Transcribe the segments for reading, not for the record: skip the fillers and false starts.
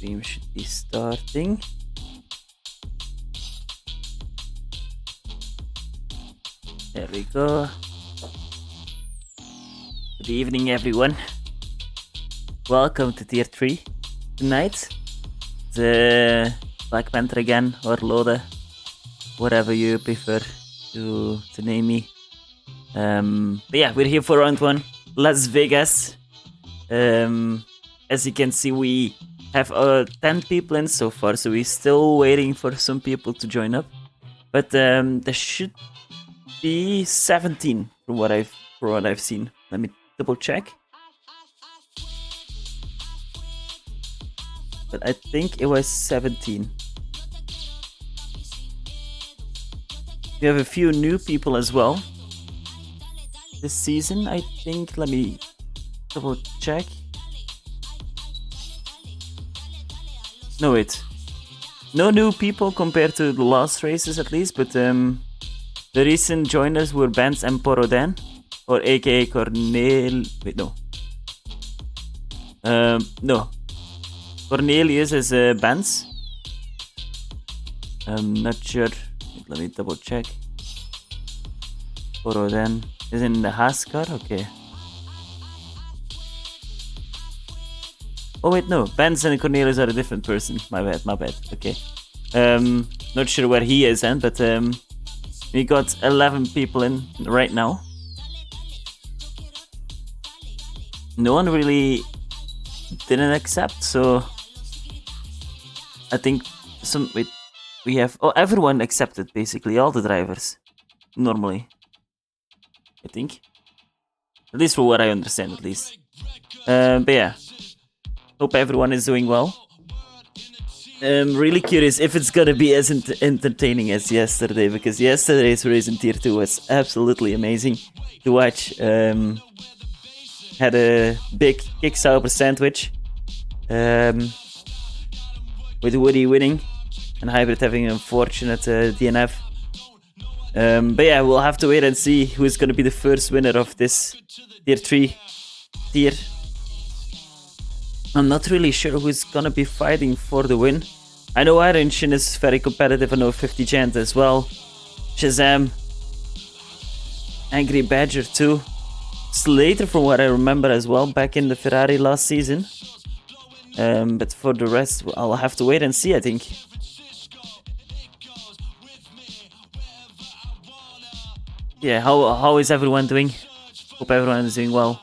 Stream should be starting. There we go. Good evening, everyone. Welcome to Tier 3 tonight. The Black Panther again, or Loda, whatever you prefer to name me. But yeah, we're here for round 1, Las Vegas. As you can see, we have 10 people in so far, so we're still waiting for some people to join up. But there should be 17 from what I've seen. Let me double check. But I think it was 17. We have a few new people as well this season, I think. Let me double check. No, wait. No new people compared to the last races at least, but the recent joiners were Benz and Poroden, or aka Cornel. Wait, no. No. Cornelius is Benz. I'm not sure. Let me double check. Poroden is in the Haas car? Okay. Oh wait, no. Benz and Cornelius are a different person. My bad. Okay. Not sure where he is then, but we got 11 people in right now. No one really didn't accept, so I think we have everyone accepted basically, all the drivers normally. I think, at least for what I understand, at least. But yeah, hope everyone is doing well. I'm really curious if it's gonna be as entertaining as yesterday, because yesterday's race in Tier 2 was absolutely amazing to watch. Had a big kick Sauber sandwich, with Woody winning and Hybrid having an unfortunate DNF. But yeah, we'll have to wait and see who's going to be the first winner of this Tier 3 tier. I'm not really sure who's going to be fighting for the win. I know Ironshin is very competitive. I know 50 Gent as well. Shazam. Angry Badger too. Slater, from what I remember as well, back in the Ferrari last season. But for the rest, I'll have to wait and see, I think. Yeah, how is everyone doing? Hope everyone is doing well.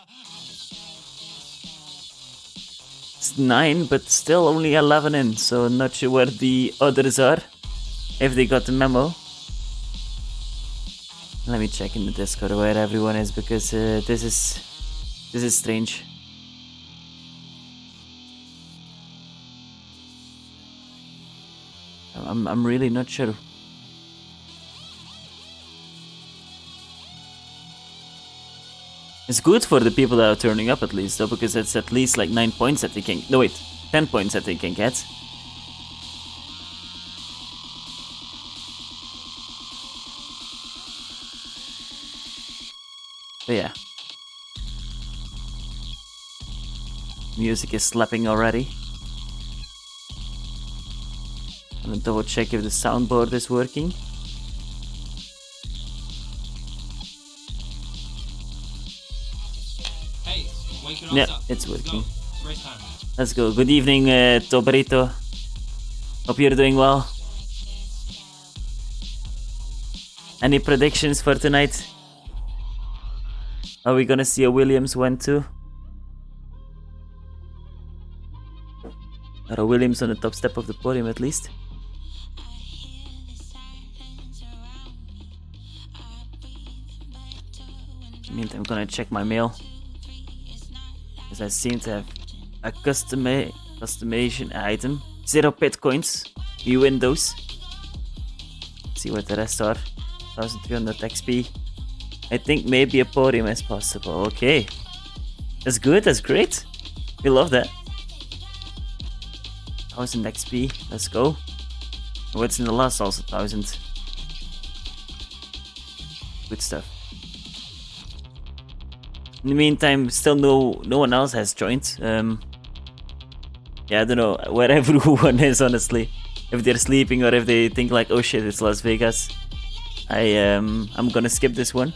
It's 9, but still only 11 in, so not sure where the others are, if they got the memo. Let me check in the Discord where everyone is, because this is strange. I'm really not sure. It's good for the people that are turning up at least, though, because it's at least like 9 points that they can. No wait, 10 points that they can get. But yeah. Music is slapping already. I'm gonna double check if the soundboard is working. Hey, wake your Yeah, ass up. it's working. Go. Race time. Let's go. Good evening, Tobarito. Hope you're doing well. Any predictions for tonight? Are we gonna see a Williams win too? Or a Williams on the top step of the podium at least? In the meantime, I'm gonna check my mail, because I seem to have a customization item. 0 Bitcoins. You win those. See what the rest are. 1300 XP. I think maybe a podium is possible. Okay. That's good, that's great. We love that. 1000 XP. Let's go. What's in the last also? 1000. Good stuff. In the meantime, still no one else has joined. Yeah, I don't know where everyone is, honestly. If they're sleeping or if they think like, oh shit, it's Las Vegas. I'm gonna skip this one.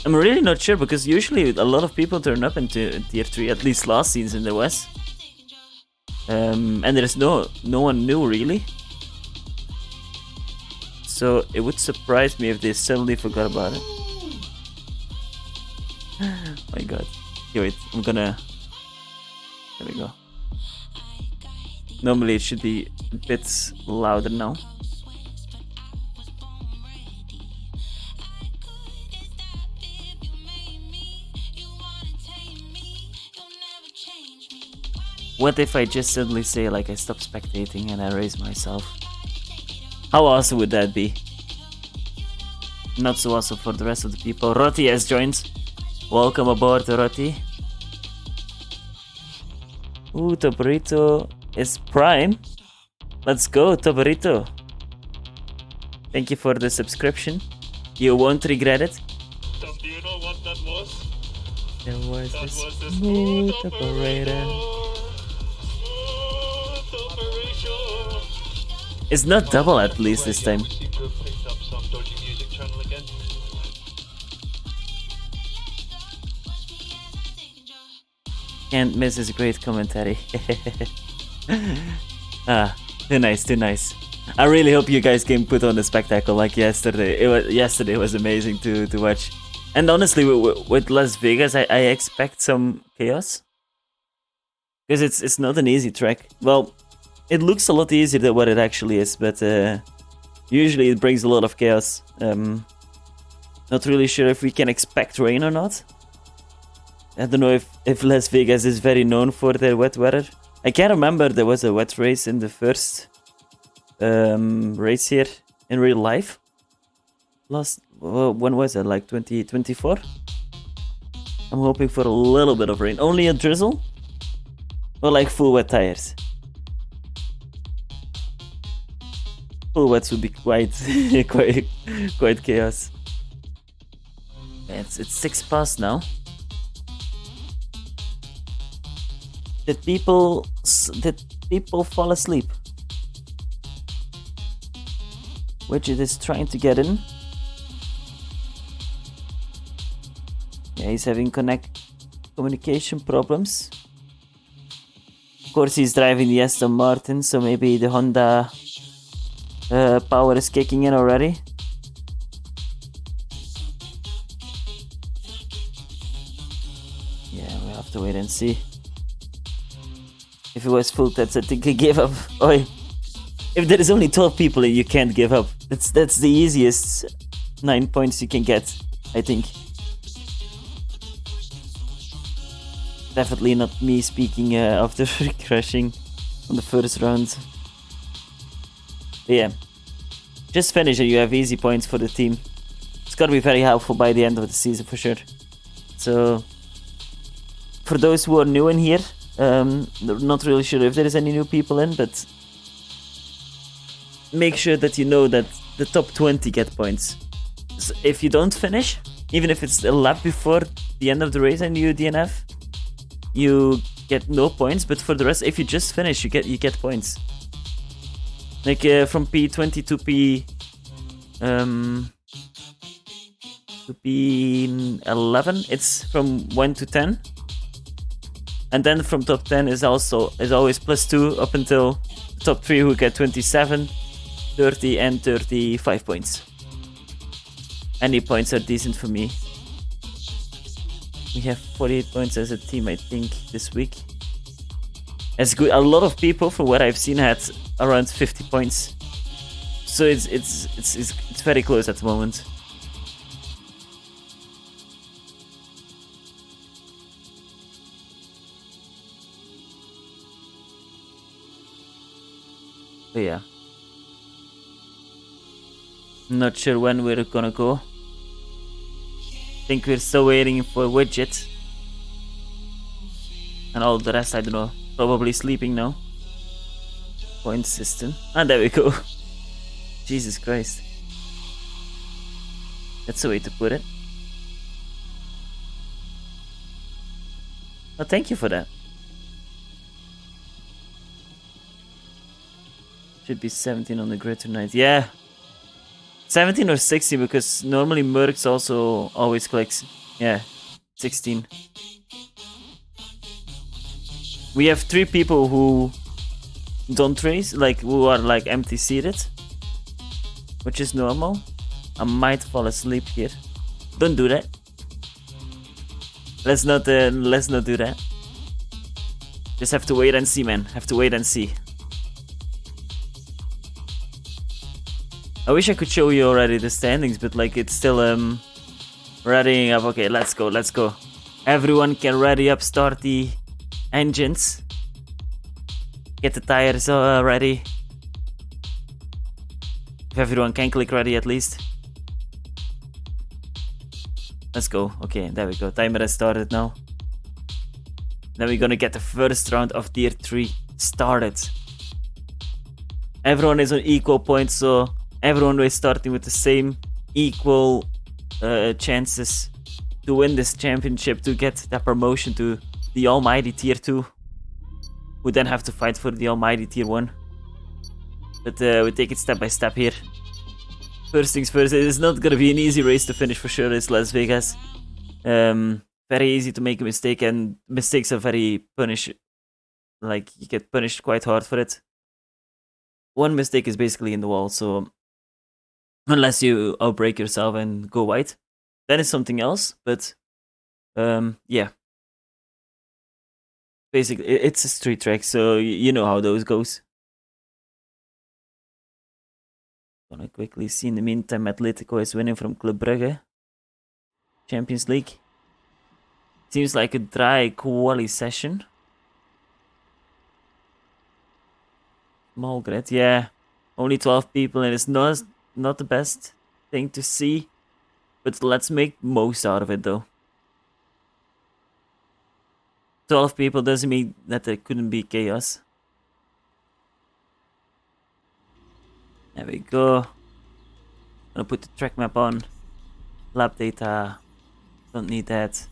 I'm really not sure because usually a lot of people turn up into tier 3, at least last season there was. And there's no one new really. So it would surprise me if they suddenly forgot about it. My god. Okay, wait, I'm gonna... There we go. Normally it should be a bit louder now. What if I just suddenly say like I stop spectating and I raise myself? How awesome would that be? Not so awesome for the rest of the people. Roti has joined. Welcome aboard, Roti. Ooh, Toporito is prime. Let's go, Toporito. Thank you for the subscription. You won't regret it. Tom, do you know what that was? There was That this was a smooth smooth operator. Smooth operator. It's not double at least this time. We seem to have picked up some dodgy music channel again. Can't miss his great commentary. Too nice, too nice. I really hope you guys can put on a spectacle like yesterday. Yesterday was amazing to watch. And honestly, with Las Vegas, I expect some chaos. Because it's not an easy track. Well, it looks a lot easier than what it actually is, but usually it brings a lot of chaos. Not really sure if we can expect rain or not. I don't know if Las Vegas is very known for their wet weather. I can't remember there was a wet race in the first race here in real life. When was it? Like 2024? I'm hoping for a little bit of rain. Only a drizzle? Or like full wet tires? Full wets would be quite quite chaos. It's 6 past now. Did people fall asleep? Widget is trying to get in. Yeah, he's having communication problems. Of course, he's driving the Aston Martin, so maybe the Honda power is kicking in already. Yeah, we have to wait and see. If it was full tets, I think I gave up. Oi. If there is only 12 people and you can't give up, that's the easiest 9 points you can get, I think. Definitely not me speaking after crashing on the first round. But yeah, just finish and you have easy points for the team. It's gonna be very helpful by the end of the season for sure. So, for those who are new in here, not really sure if there is any new people in, but make sure that you know that the top 20 get points. So if you don't finish, even if it's a lap before the end of the race and you DNF, you get no points. But for the rest, if you just finish, you get points. Like from P20 to P11, it's from 1 to 10. And then from top 10 is always +2 up until the top 3 who get 27, 30 and 35 points. Any points are decent for me. We have 48 points as a team, I think, this week. That's good. A lot of people, from what I've seen, had around 50 points. So it's very close at the moment. But yeah. Not sure when we're gonna go. Think we're still waiting for Widget. And all the rest, I don't know. Probably sleeping now. Point system. And there we go. Jesus Christ. That's the way to put it. Well, thank you for that. Should be 17 on the grid tonight. Yeah. 17 or 16 because normally Mercs also always clicks. Yeah. 16. We have 3 people who don't race, like who are like empty seated, which is normal. I might fall asleep here. Don't do that. Let's not do that. Just have to wait and see, man. Have to wait and see. I wish I could show you already the standings, but like it's still readying up. Okay, let's go, let's go. Everyone can ready up, start the engines. Get the tires ready. If everyone can click ready at least. Let's go. Okay, there we go. Timer has started now. Then we're gonna get the first round of tier 3 started. Everyone is on equal points, so everyone is starting with the same equal chances to win this championship, to get that promotion to the almighty tier 2. We then have to fight for the almighty tier 1. But we take it step by step here. First things first, it is not gonna be an easy race to finish for sure. It's Las Vegas. Very easy to make a mistake, and mistakes are very punish. Like you get punished quite hard for it. One mistake is basically in the wall, so unless you outbreak yourself and go wide, then it's something else. But yeah, basically it's a street track, so you know how those goes. Gonna quickly see in the meantime, Atletico is winning from Club Brugge. Champions League. Seems like a dry quali session. Small grid, yeah. Only 12 people, and it's not the best thing to see. But let's make most out of it though. 12 people doesn't mean that there couldn't be chaos. There we go. Gonna put the track map on. Lap data. Don't need that.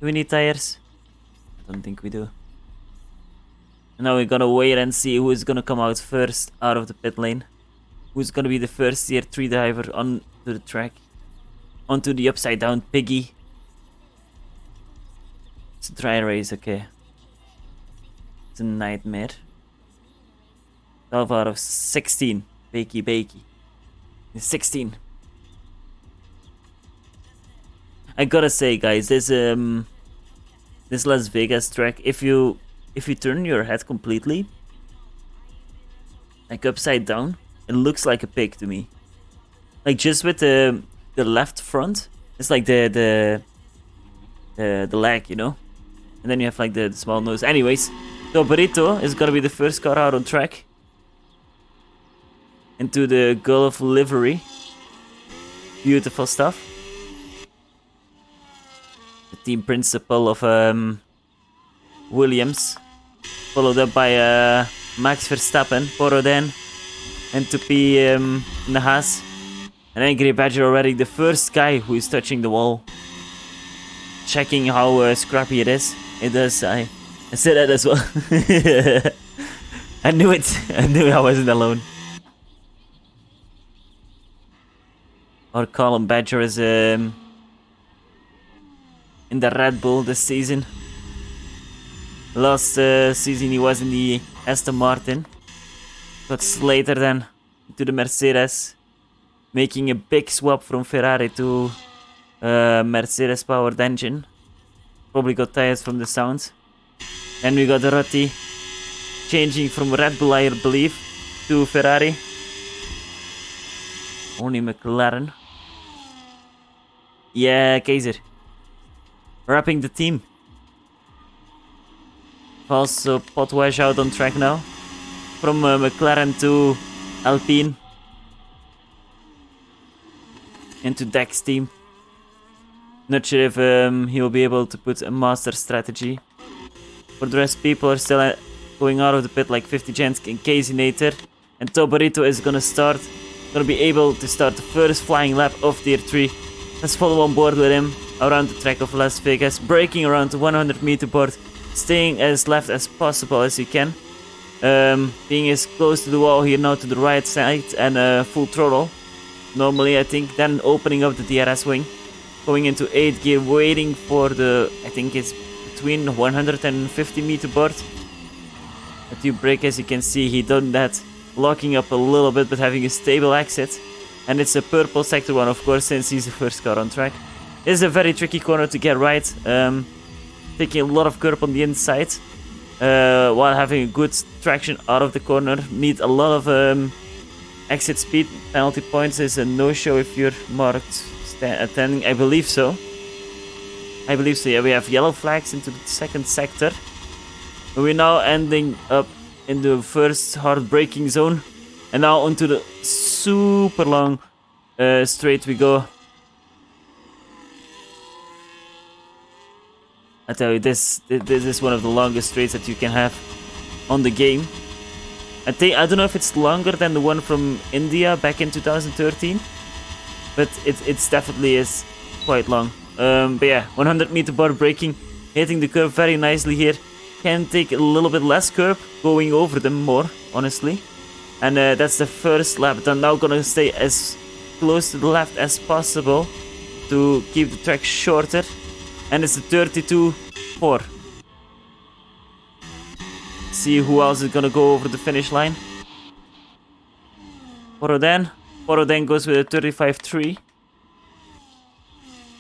Do we need tires? I don't think we do. And now we're gonna wait and see who is gonna come out first out of the pit lane. Who's gonna be the first tier 3 driver onto the track. Onto the upside down piggy. It's a dry race, okay. It's a nightmare. 12 out of 16. Bakey. 16. I gotta say, guys, this Las Vegas track, if you turn your head completely, like upside down, it looks like a pig to me. Like just with the left front, it's like the leg, you know, and then you have like the small nose. Anyways, so Burrito is gonna be the first car out on track into the Gulf livery. Beautiful stuff. The team principal of Williams, followed up by Max Verstappen, Poroden, and Tupi Nahas. And Angry Badger already the first guy who is touching the wall. Checking how scrappy it is. It does, I said that as well. I knew it. I knew I wasn't alone. Or Colin Badger is in the Red Bull this season. Last season he was in the Aston Martin. Got Slater then to the Mercedes. Making a big swap from Ferrari to Mercedes powered engine. Probably got tires from the sound. And we got Rotti changing from Red Bull, I believe, to Ferrari. Only McLaren. Yeah, Kaiser. Wrapping the team. Also, Potwash out on track now. From McLaren to Alpine. Into Dex team. Not sure if he will be able to put a master strategy. For the rest, people are still going out of the pit like 50 gens in Casinator. And Tobarito is gonna be able to start the first flying lap of tier 3. Let's follow on board with him around the track of Las Vegas, braking around the 100 meter board, staying as left as possible as you can. Being as close to the wall here now to the right side and full throttle. Normally, I think then opening up the DRS wing, going into 8th gear, waiting for the, I think it's between 150 meter board. At you brake, as you can see, he done that, locking up a little bit but having a stable exit. And it's a purple sector 1, of course, since he's the first car on track. It's a very tricky corner to get right, taking a lot of curb on the inside, while having a good traction out of the corner. Need a lot of exit speed. Penalty points is a no-show if you're marked attending. I believe so. Yeah, we have yellow flags into the second sector. We're now ending up in the first hard braking zone. And now onto the super long straight we go. I tell you, this is one of the longest straights that you can have on the game. I don't know if it's longer than the one from India back in 2013, but it's definitely is quite long. But yeah, 100 meter bar braking, hitting the curb very nicely here. Can take a little bit less curb, going over them more, honestly. And that's the first lap. I'm now gonna stay as close to the left as possible to keep the track shorter. And it's a 32.4. See who else is gonna go over the finish line. Poroden goes with a 35.3.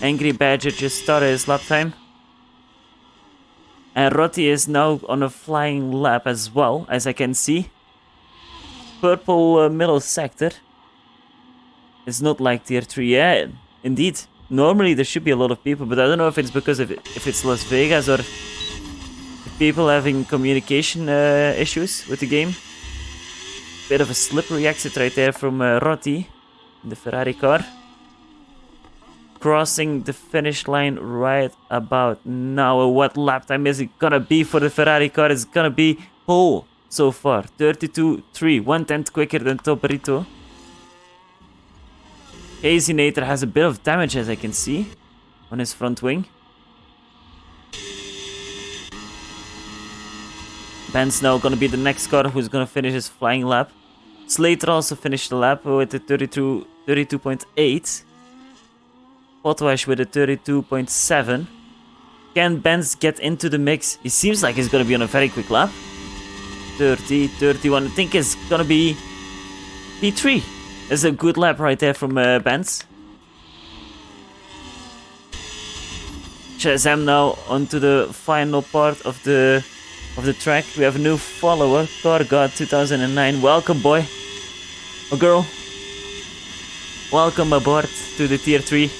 Angry Badger just started his lap time. And Rotti is now on a flying lap as well, as I can see. Purple middle sector. It's not like tier 3. Yeah, indeed. Normally there should be a lot of people, but I don't know if it's because if it's Las Vegas or if people having communication issues with the game. Bit of a slippery exit right there from Rotti in the Ferrari car. Crossing the finish line right about now. What lap time is it gonna be for the Ferrari car? It's gonna be pole so far. 32.3, 1/10 quicker than Toperito. Hazinator has a bit of damage, as I can see, on his front wing. Ben's now gonna be the next car who's gonna finish his flying lap. Slater also finished the lap with a 32.8. Potwash with a 32.7. Can Benz get into the mix? He seems like he's gonna be on a very quick lap. 30, 31. I think it's gonna be P3. It's a good lap right there from Benz. Shazam now onto the final part of the track. We have a new follower, Car God 2009. Welcome, boy or girl. Welcome aboard to the tier 3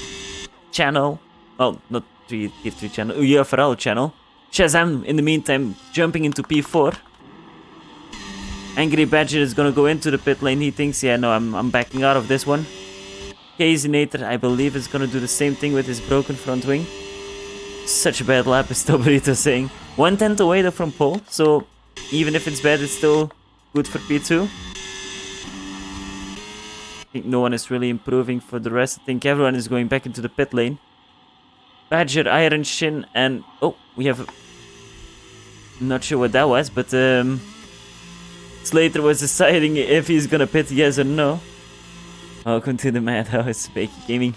channel. Oh, not tier 3 channel, UFRL channel. Shazam, in the meantime, jumping into P4. Angry Badger is gonna go into the pit lane. He thinks, yeah, no, I'm backing out of this one. Kazinator, I believe, is gonna do the same thing with his broken front wing. Such a bad lap, is Toberito saying. 1/10 away though from pole, so even if it's bad, it's still good for P2. I think no one is really improving for the rest. I think everyone is going back into the pit lane. Badger, Iron Shin, and oh, we have. I'm not sure what that was, but Slater was deciding if he's gonna pit yes or no. Welcome to the Madhouse, Bakey Gaming.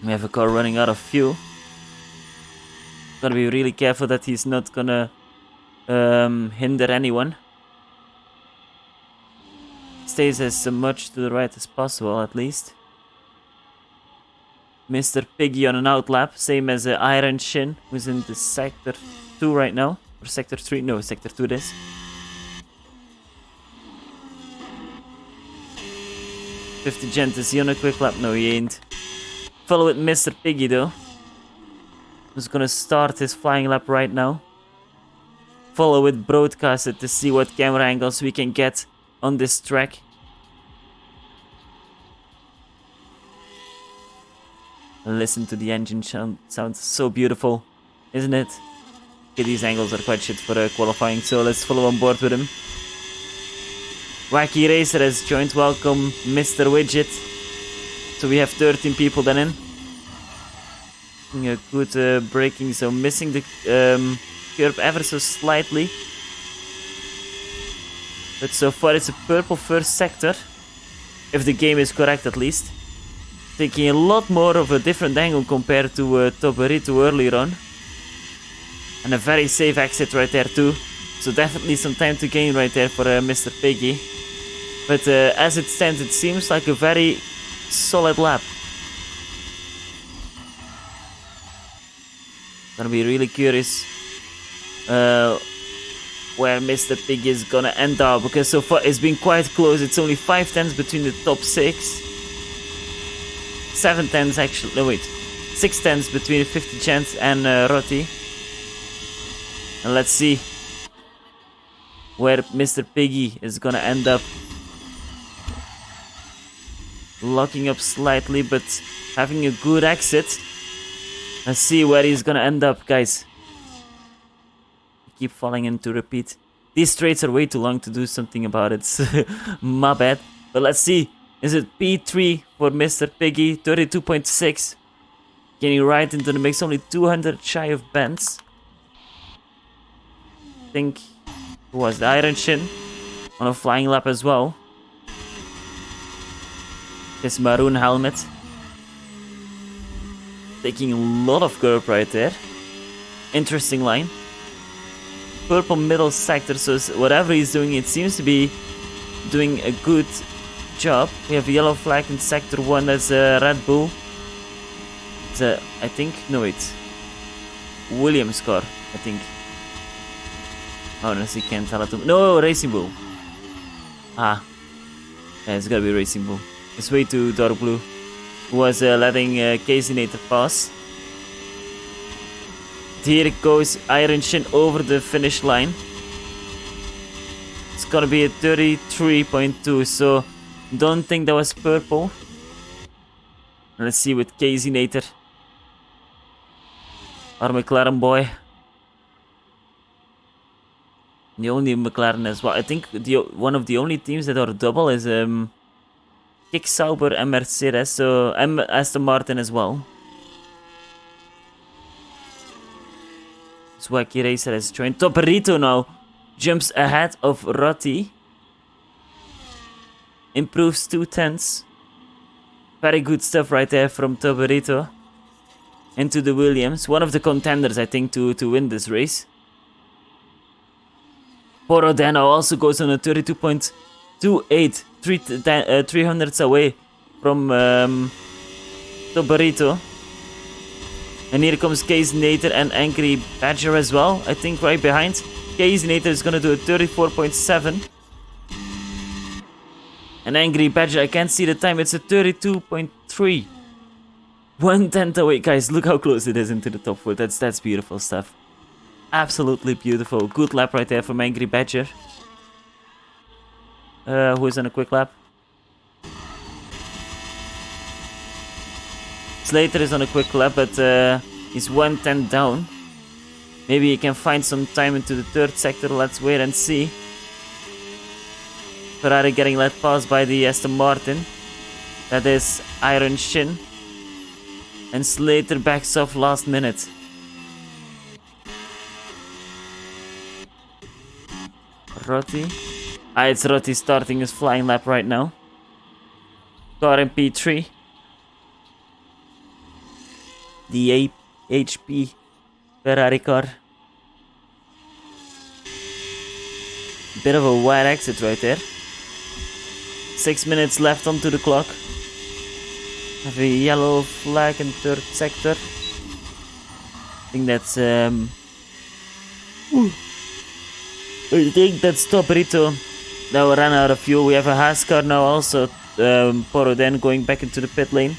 We have a car running out of fuel. Gotta be really careful that he's not gonna hinder anyone. Stays as much to the right as possible, at least. Mr. Piggy on an outlap, same as Iron Shin, who's in the sector 2 right now. Or sector 3? No, sector 2 this. $50 Gent, is he on a quick lap? No, he ain't. Follow with Mr. Piggy though. Who's gonna start his flying lap right now. Follow with Broadcaster to see what camera angles we can get on this track. Listen to the engine sound. Sounds so beautiful, isn't it? Okay, these angles are quite shit for qualifying, so let's follow on board with him. Wacky Racer has joined. Welcome, Mr. Widget. So we have 13 people then in. A good braking, so missing the curb ever so slightly. But so far it's a purple first sector. If the game is correct at least. Taking a lot more of a different angle compared to Toberito earlier on. And a very safe exit right there too. So definitely some time to gain right there for Mr. Piggy. But as it stands, it seems like a very solid lap. Gonna be really curious where Mr. Piggy is gonna end up, because so far it's been quite close. It's only 5 tenths between the top 6. 7 tenths actually, no wait, 6 tenths between 50 Cent and Rotti. And let's see where Mr. Piggy is gonna end up. Locking up slightly, but having a good exit. Let's see where he's gonna end up, guys. Keep falling into repeat. These straights are way too long to do something about it. My bad. But let's see. Is it P3 for Mr. Piggy? 32.6. Getting right into the mix. Only 200 shy of bends. I think it was the Iron Shin on a flying lap as well. His maroon helmet. Taking a lot of curb right there. Interesting line. Purple middle sector, so whatever he's doing, it seems to be doing a good job. We have a yellow flag in sector 1, that's Red Bull. It's I think, no wait, Williams car, I think. Honestly, can't tell it. No, Racing Bull. Ah, yeah, it's gotta be Racing Bull. It's way too dark blue. Who was letting Casey Nater pass. Here it goes, Iron Shin over the finish line. It's gonna be a 33.2, so don't think that was purple. Let's see with Casey Nater. Our McLaren boy. The only McLaren as well. I think one of the only teams that are double is Kick Sauber and Mercedes, so Aston Martin as well. Wacky Racer has joined. Toberito now jumps ahead of Rotti. Improves 2 tenths. Very good stuff right there from Toberito. Into the Williams. One of the contenders, I think, to win this race. Borodano also goes on a 32.28. 300ths away from Toberito. And here comes Casey Nater and Angry Badger as well. I think right behind. Casey Nater is going to do a 34.7. And Angry Badger, I can't see the time. It's a 32.3. 1 tenth away. Guys, look how close it is into the top 4. That's beautiful stuff. Absolutely beautiful. Good lap right there from Angry Badger. Who is on a quick lap? Slater is on a quick lap, but he's 1 tenth down. Maybe he can find some time into the 3rd sector. Let's wait and see. Ferrari getting let pass by the Aston Martin. That is Iron Shin. And Slater backs off last minute. Rotti. It's Rotti starting his flying lap right now. Car in P3. The HP Ferrari car. Bit of a wide exit right there. 6 minutes left onto the clock. Have a yellow flag in 3rd sector. I think that's Toberito. Now ran out of fuel. We have a Haas car now also. Poroden going back into the pit lane.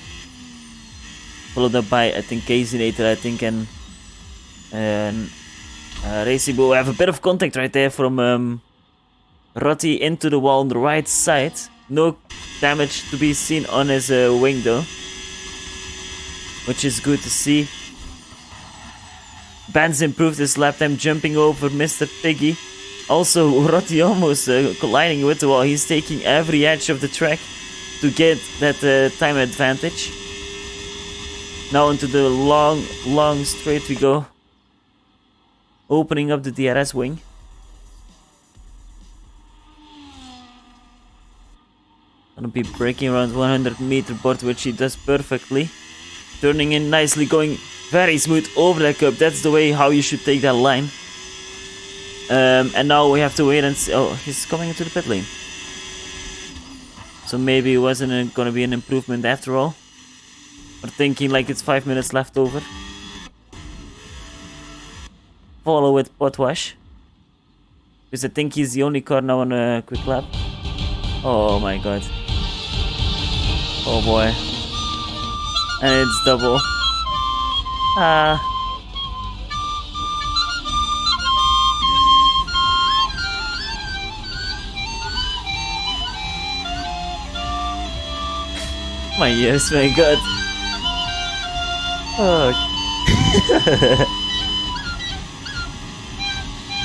Followed up by, I think, Casey Nater, I think, and Racing Bull. We have a bit of contact right there from Rotti into the wall on the right side. No damage to be seen on his wing though, which is good to see. Benz improved his lap time, jumping over Mr. Piggy. Also, Rotti almost colliding with the wall. He's taking every edge of the track to get that time advantage. Now into the long straight we go. opening up the DRS wing. Gonna be braking around 100-meter board, which he does perfectly. Turning in nicely, going very smooth over that curb. That's the way how you should take that line. And now we have to wait and see. Oh, he's coming into the pit lane. So maybe it wasn't gonna be an improvement after all. Or thinking like it's 5 minutes left over. Follow with Potwash. Because I think he's the only car now on a quick lap. Oh my god. Oh boy. And it's double. Ah. My ears, my god. Oh.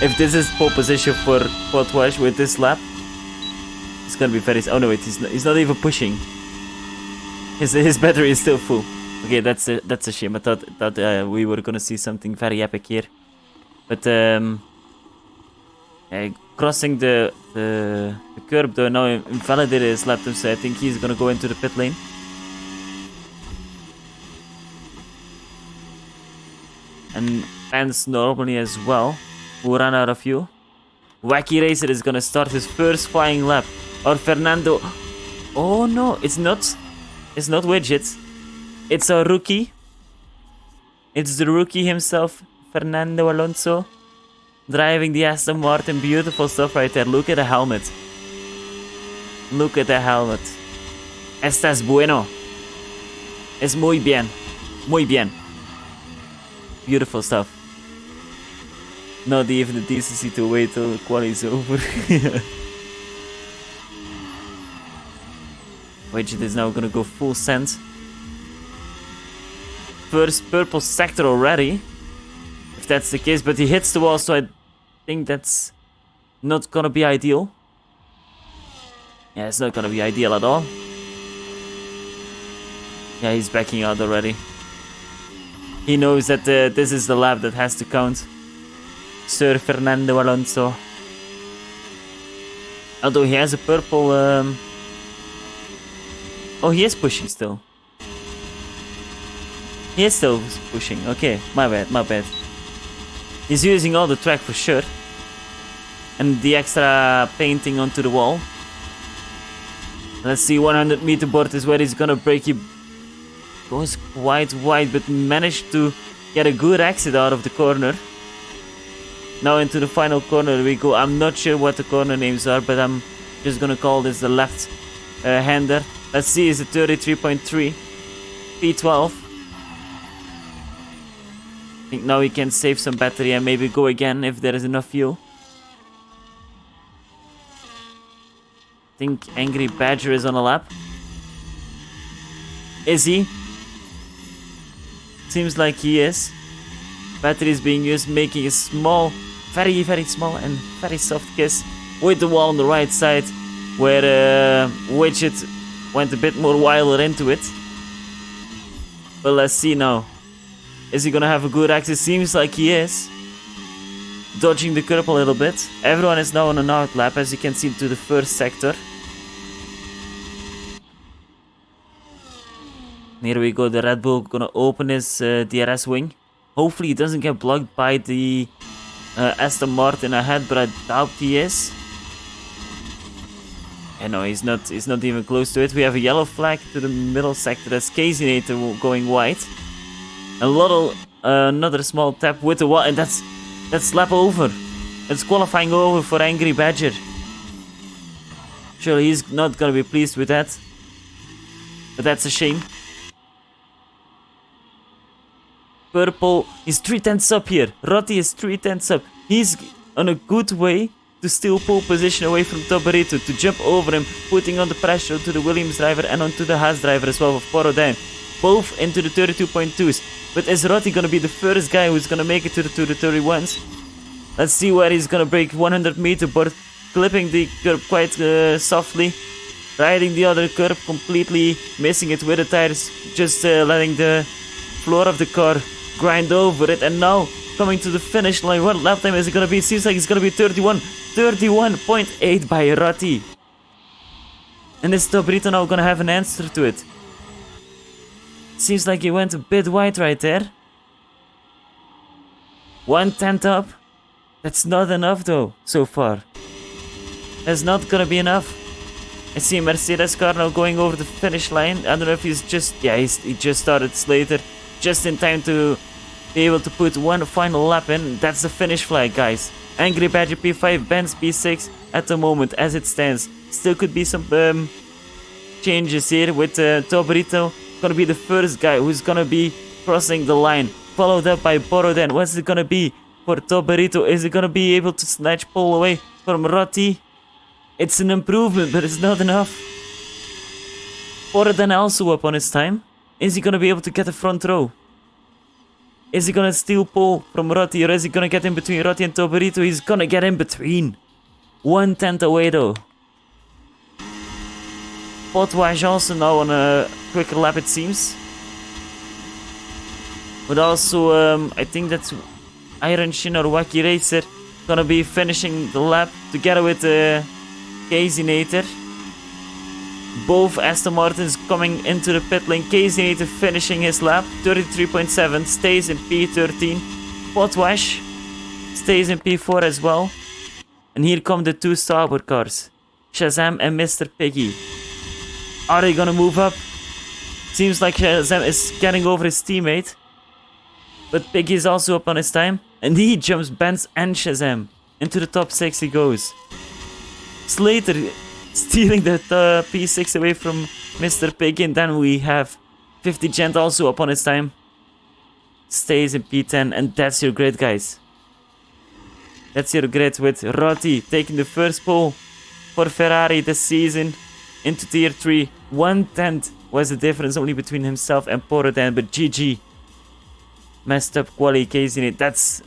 If this is pole position for Potwash with this lap, it's gonna be very. Oh no, wait, he's not even pushing. His battery is still full. Okay, that's a shame. I thought we were gonna see something very epic here, but crossing the curb though now invalidated his lap time, so I think he's gonna go into the pit lane. And fans normally as well, who ran out of fuel. Wacky Racer is gonna start his first flying lap. Or Fernando. Oh no, it's not. It's not Widget. It's a rookie. It's the rookie himself, Fernando Alonso, driving the Aston Martin. Beautiful stuff right there. Look at the helmet. Look at the helmet. Estás bueno. Es muy bien. Muy bien. Beautiful stuff. Not even the decency to wait till the quali is over. Widget is now gonna go full send. First purple sector already. If that's the case, but he hits the wall, so I think that's not gonna be ideal. Yeah, it's not gonna be ideal at all. Yeah, he's backing out already. He knows that this is the lap that has to count. Sir Fernando Alonso. Although he has a purple... Oh, he is pushing still. He is still pushing. Okay, my bad, my bad. He's using all the track for sure. And the extra painting onto the wall. Let's see, 100-meter board is where he's gonna break. He goes quite wide, but managed to get a good exit out of the corner. Now into the final corner we go. I'm not sure what the corner names are, but I'm just gonna call this the left hander. Let's see, is it 33.3 P12. I think now we can save some battery and maybe go again if there is enough fuel. I think Angry Badger is on a lap. Is he? Seems like he is. Battery is being used, making a small, very, very small and very soft kiss with the wall on the right side, where Widget went a bit more wilder into it. But let's see now. Is he gonna have a good exit? Seems like he is. Dodging the curb a little bit. Everyone is now on an out lap, as you can see, to the first sector. Here we go, the Red Bull gonna open his DRS wing. Hopefully he doesn't get blocked by the Aston Martin ahead, but I doubt he is. Yeah, no, he's not even close to it. We have a yellow flag to the middle sector. That's Casinator going wide. A little, another small tap with the wall, and that's lap over. It's qualifying over for Angry Badger. Surely he's not gonna be pleased with that. But that's a shame. Purple is 3/10 up here. Rotti is 3/10 up. He's on a good way to steal pole position away from Tobarito, to jump over him, putting on the pressure to the Williams driver and onto the Haas driver as well, with Poro down. Both into the 32.2s. But is Rotti gonna be the first guy who's gonna make it to the 31s? Let's see where he's gonna break. 100-meter board, clipping the curb quite softly. Riding the other curb, completely missing it with the tires. Just letting the floor of the car grind over it. And now coming to the finish line. What lap time is it gonna be? It seems like it's gonna be 31.8 by Ratti. And is Tobrito now gonna have an answer to it? Seems like he went a bit wide right there. 1/10 up. That's not enough though, so far. That's not gonna be enough. I see Mercedes car now going over the finish line. I don't know if he just started Slater just in time to be able to put one final lap in. That's the finish flag, guys. Angry Badger P5, Benz P6 at the moment as it stands. Still could be some changes here with Tobrito. Gonna be the first guy who's gonna be crossing the line. Followed up by Boroden. What's it gonna be for Tobrito? Is it gonna be able to snatch pole away from Ratti? It's an improvement, but it's not enough. Boroden also up on his time. Is he gonna be able to get the front row? Is he gonna steal pole from Ratti, or is he gonna get in between Ratti and Tobrito? He's gonna get in between. 1/10 away though. Potwash also now on a quicker lap it seems. But also, I think that's Iron Shin or Wacky Racer gonna be finishing the lap together with Casey Nater. Both Aston Martins coming into the pit lane. Casey Nater finishing his lap, 33.7, stays in P13. Potwash stays in P4 as well. And here come the two Sauber cars, Shazam and Mr. Piggy. Are they gonna move up? Seems like Shazam is getting over his teammate. But Piggy is also up on his time. And he jumps Benz and Shazam. Into the top 6 he goes. Slater stealing the P6 away from Mr. Piggy. And then we have 50 Gent also up on his time. Stays in P10. And that's your grid, guys. That's your grid with Ratti taking the first pole for Ferrari this season into tier 3. 1/10 was the difference only between himself and Boroden. But GG. Messed up quali Casey. That's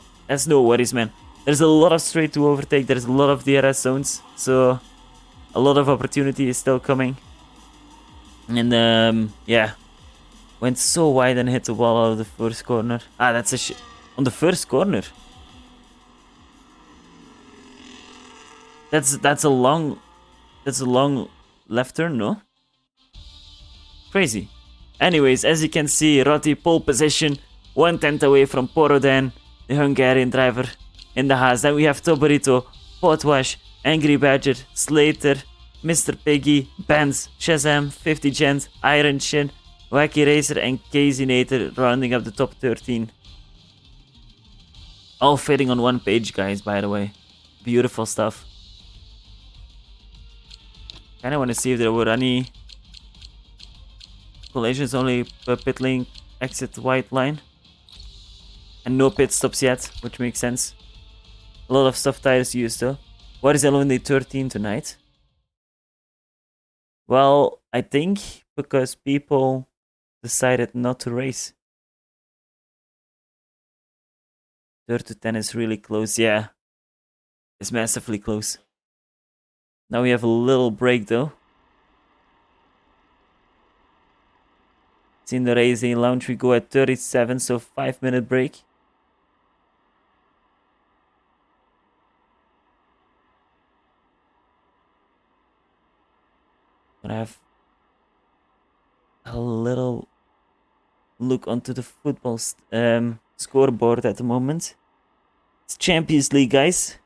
no worries, man. There's a lot of straight to overtake. There's a lot of DRS zones. So a lot of opportunity is still coming. And yeah. Went so wide and hit the wall out of the first corner. Ah, that's a on the first corner. That's a long left turn, no? Crazy. Anyways, as you can see, Ratti pole position. 1/10 away from Boroden, the Hungarian driver in the Haas. Then we have Tobrito, Potwash, Angry Badger, Slater, Mr. Piggy, Benz, Shazam, 50 Gent, Iron Shin, Wacky Racer, and Casey Nater rounding up the top 13. All fitting on one page, guys, by the way. Beautiful stuff. Kinda want to see if there were any collisions, only pit lane exit white line. And no pit stops yet, which makes sense. A lot of soft tires used though. What is only 13 tonight? Well, I think because people decided not to race. 3rd to 10 is really close, yeah. It's massively close. Now we have a little break though. It's in the racing lounge, we go at 37, so 5-minute break. I have a little look onto the football scoreboard at the moment. It's Champions League, guys.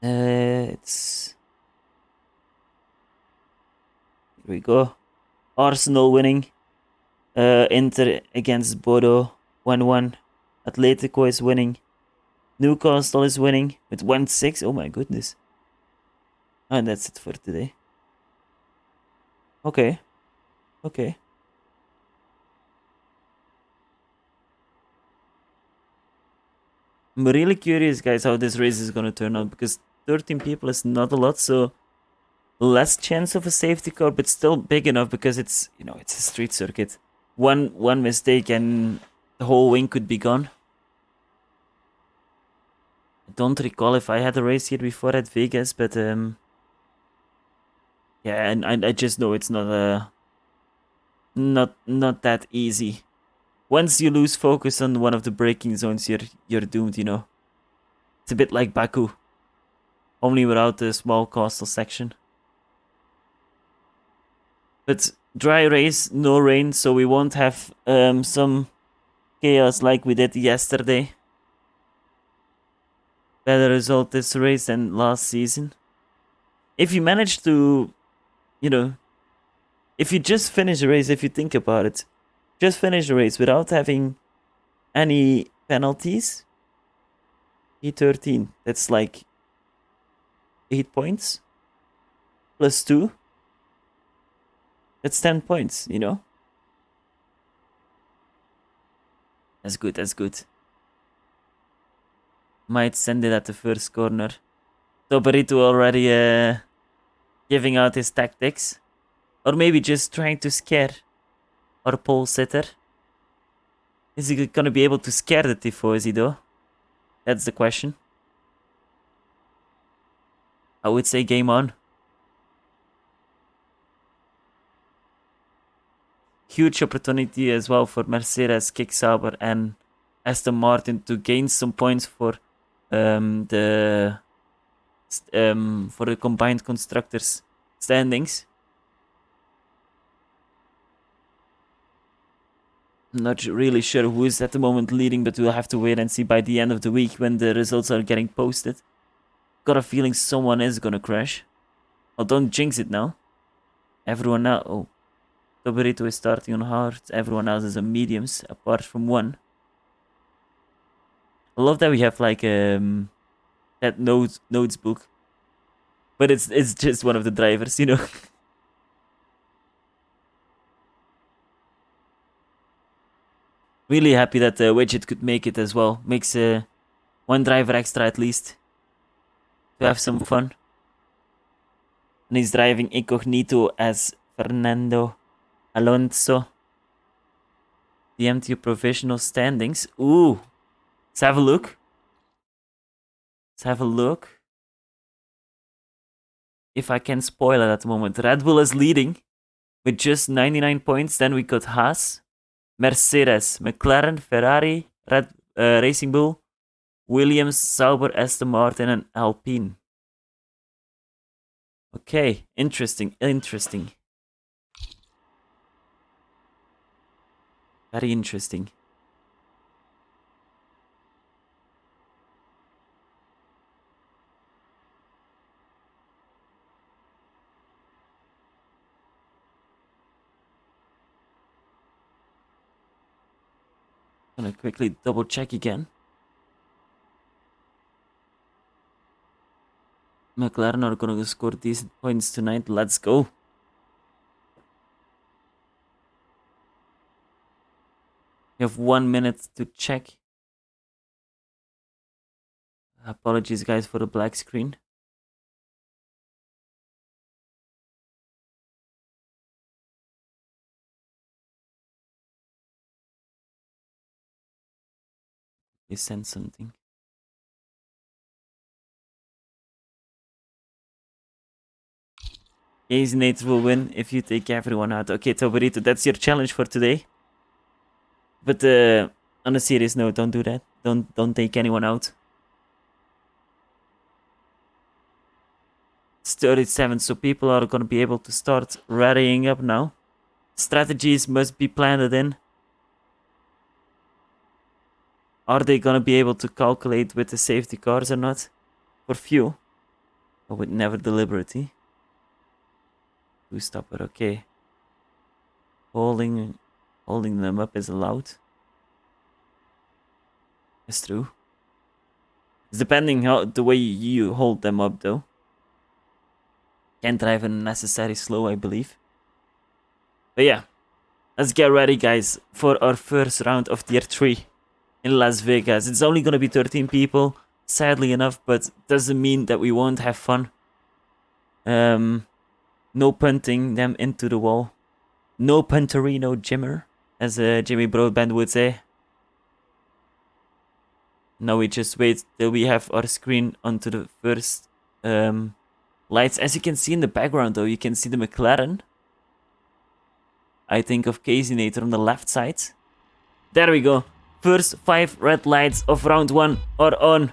It's here we go. Arsenal winning. Inter against Bodo 1-1. Atletico is winning. Newcastle is winning with 1-6. Oh my goodness. And that's it for today. Okay. Okay. I'm really curious, guys, how this race is gonna turn out, because 13 people is not a lot, so less chance of a safety car, but still big enough because it's, you know, it's a street circuit. One mistake and the whole wing could be gone. I don't recall if I had a race here before at Vegas, but yeah, and I just know it's not not that easy. once you lose focus on one of the braking zones, you're doomed, you know. It's a bit like Baku, only without the small coastal section. But dry race, no rain, so we won't have some chaos like we did yesterday. Better result this race than last season. If you manage to, you know, if you just finish a race, if you think about it, just finish a race without having any penalties, E13, that's like 8 points plus 2. That's 10 points, you know? That's good, that's good. Might send it at the first corner. Tobarito already giving out his tactics. Or maybe just trying to scare our pole sitter. Is he gonna be able to scare the Tifosi though? That's the question. I would say game on. Huge opportunity as well for Mercedes, Kicksauber and Aston Martin to gain some points for the combined constructors standings. Not really sure who is at the moment leading, but we'll have to wait and see by the end of the week when the results are getting posted. Got a feeling someone is gonna crash. Oh, don't jinx it now. Everyone now. Oh, Tobarito is starting on hards. Everyone else is on mediums, apart from one. I love that we have like that notes book, but it's just one of the drivers, you know. Really happy that the widget could make it as well. Makes one driver extra at least to have some fun. And he's driving incognito as Fernando Alonso. The MTU provisional standings. Ooh. Let's have a look. Let's have a look. If I can spoil it at the moment. Red Bull is leading with just 99 points. Then we got Haas, Mercedes, McLaren, Ferrari, Racing Bull, Williams, Sauber, Aston Martin, and Alpine. Okay, interesting. Very interesting. Gonna quickly double check again. McLaren are gonna score decent points tonight. Let's go. You have 1 minute to check. Apologies, guys, for the black screen. They sent something. Easy Nate will win if you take everyone out. Okay, Tobarito, that's your challenge for today. But on a serious note, don't do that. Don't take anyone out. It's 37, so people are gonna be able to start readying up now. Strategies must be planned in. Are they gonna be able to calculate with the safety cars or not? For fuel? Or with never deliberately? Two-stopper, okay. Holding them up is allowed. That's true. It's depending how the way you hold them up though. Can't drive unnecessary slow, I believe. But yeah, let's get ready, guys, for our first round of Tier 3 in Las Vegas. It's only gonna be 13 people, sadly enough, but doesn't mean that we won't have fun. No punting them into the wall. No punterino Jimmer, as Jimmy Broadband would say. Now we just wait till we have our screen onto the first lights. As you can see in the background though, you can see the McLaren. I think of Casey Nater on the left side. There we go. First 5 red lights of round 1 are on.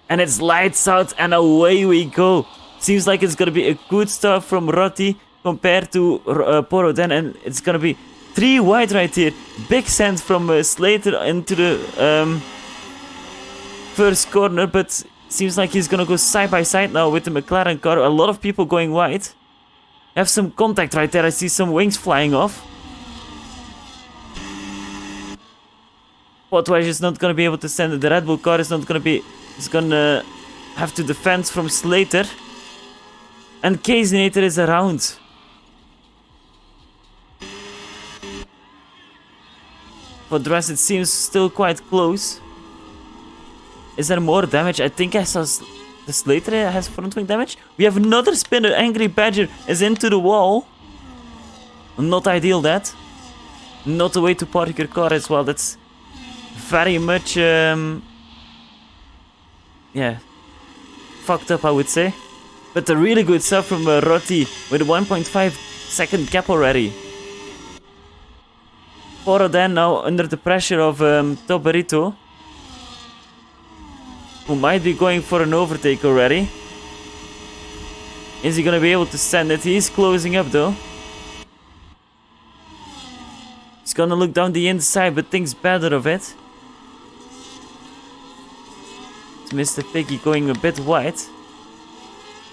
And it's lights out and away we go. Seems like it's gonna be a good start from Rotti compared to Poroden, and it's gonna be 3 wide right here. Big send from Slater into the first corner, but seems like he's gonna go side by side now with the McLaren car. A lot of people going wide. Have some contact right there. I see some wings flying off. Potwash is not gonna be able to send it. The Red Bull car is not gonna be. It's gonna have to defend from Slater. And Casinator is around. For the rest, it seems still quite close. Is there more damage? I think I saw the Slater has front wing damage. We have another spinner. Angry Badger is into the wall. Not ideal, that. Not the way to park your car as well. That's very much, yeah, fucked up, I would say. But a really good stuff from Rotti with a 1.5 second gap already. Poroden now under the pressure of Toberito, who might be going for an overtake already. Is he gonna be able to send it? He's closing up though. He's gonna look down the inside, but thinks better of it. It's Mr. Piggy going a bit wide.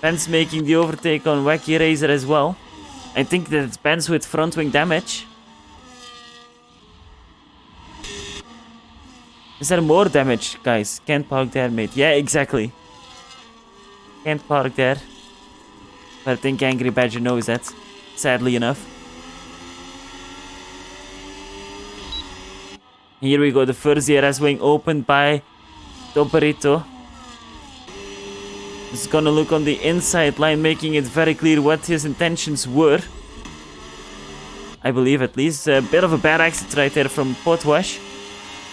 Ben's making the overtake on Wacky Razor as well. I think that it's Ben's with front wing damage. Is there more damage, guys? Can't park there, mate. Yeah, exactly. Can't park there. But I think Angry Badger knows that, sadly enough. Here we go, the first DRS wing opened by Toberito. He's gonna look on the inside line, making it very clear what his intentions were. I believe, at least. A bit of a bad exit right there from Potwash,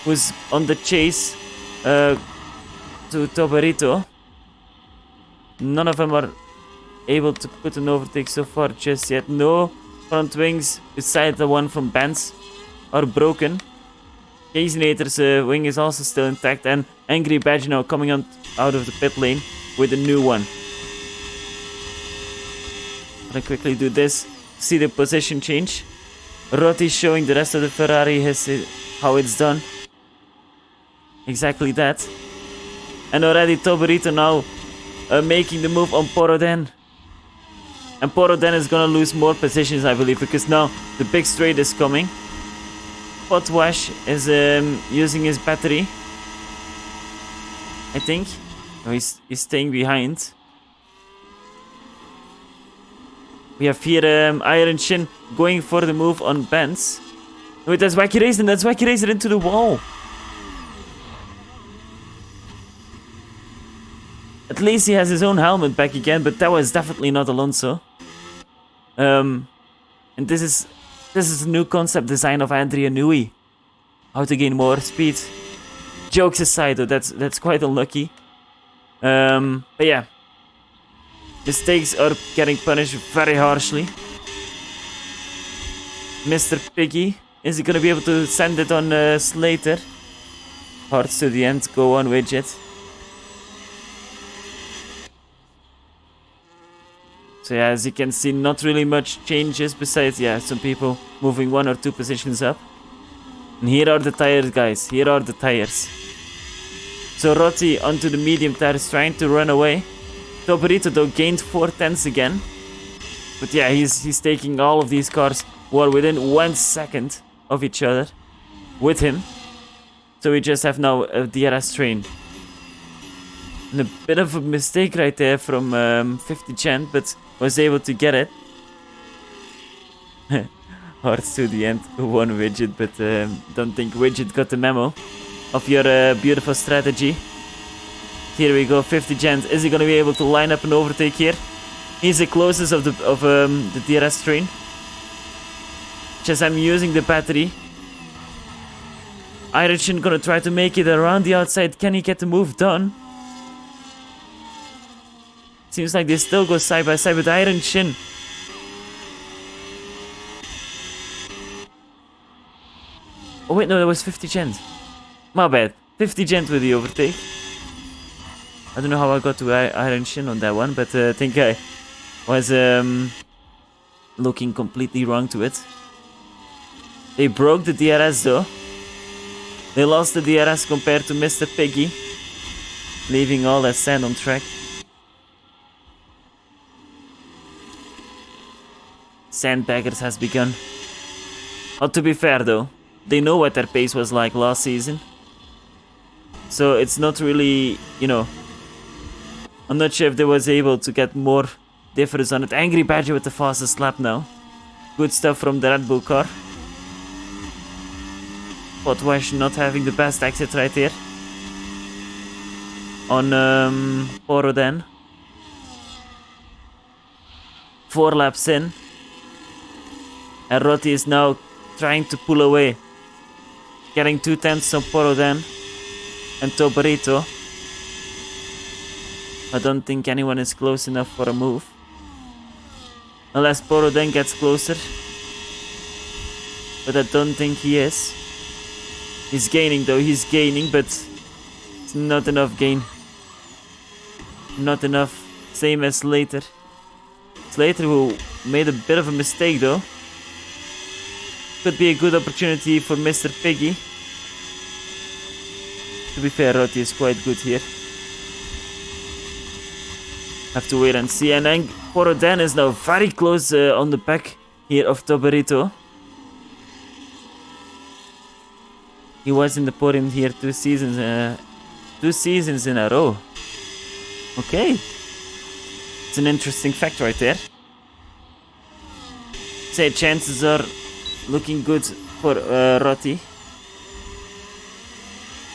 who's on the chase to Toberito. None of them are able to put an overtake so far just yet. No front wings besides the one from Benz are broken. Casinator's wing is also still intact, and Angry Badger now coming out of the pit lane with a new one. Gonna quickly do this. See the position change. Rotti showing the rest of the Ferrari how it's done. Exactly that. And already Toberito now making the move on Poroden. And Poroden is gonna lose more positions, I believe, because now the big straight is coming. Potwash is using his battery, I think. Oh, he's staying behind. We have here Iron Shin going for the move on Benz. Wait, that's Wacky Razor, and that's Wacky Razor into the wall. At least he has his own helmet back again, but that was definitely not Alonso. And this is a new concept design of Andrea Newey. How to gain more speed. Jokes aside, though, that's quite unlucky. But yeah, mistakes are getting punished very harshly. Mr. Piggy, is he gonna be able to send it on Slater? Hearts to the end, go on Widget. So yeah, as you can see, not really much changes besides, yeah, some people moving 1 or 2 positions up. And here are the tires, guys. Here are the tires. So Rotti onto the medium tires, trying to run away. Toberito, though, gained 4 tenths again. But yeah, he's taking all of these cars who are within 1 second of each other with him. So we just have now a DRS train. And a bit of a mistake right there from 50 Chen, but was able to get it. Hearts to the end, 1 Widget, but don't think Widget got the memo of your beautiful strategy. Here we go, 50 Gent. Is he going to be able to line up an overtake here? He's the closest of the DRS train. Just I'm using the battery. Ironshin gonna try to make it around the outside. Can he get the move done? Seems like they still go side by side with Iron Shin. Oh wait, no, that was 50 gent. My bad. 50 gent with the overtake. I don't know how I got to Iron Shin on that one, but I think I was looking completely wrong to it. They broke the DRS though. They lost the DRS compared to Mr. Piggy, leaving all that sand on track. Sandbaggers has begun. But to be fair though, they know what their pace was like last season. So it's not really, you know, I'm not sure if they was able to get more difference on it. Angry Badger with the fastest lap now. Good stuff from the Red Bull car. Potwash not having the best exit right here. On Poroden. 4 laps in. And Rotti is now trying to pull away. Getting 2 tenths on Poroden and Tobarito. I don't think anyone is close enough for a move. Unless Poroden gets closer. But I don't think he is. He's gaining though, he's gaining, but it's not enough gain. Not enough. Same as Slater. Slater who made a bit of a mistake though. Could be a good opportunity for Mr. Piggy. To be fair, Rotti is quite good here. Have to wait and see. And then Poroden is now very close on the back here of Tobarito. He was in the podium here 2 seasons in a row. Okay. It's an interesting fact right there. Say chances are looking good for Rotti.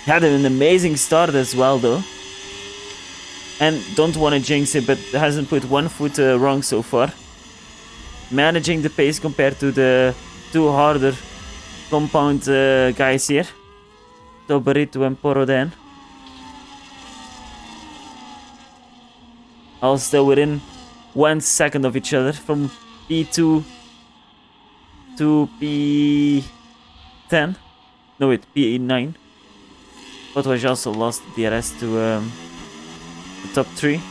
Had an amazing start as well though. And don't want to jinx it, but hasn't put one foot wrong so far. Managing the pace compared to the 2 harder compound guys here. Tobarito and Poroden. All still within 1 second of each other from P2 to P10. No wait, P9. But was also lost DRS to the top 3.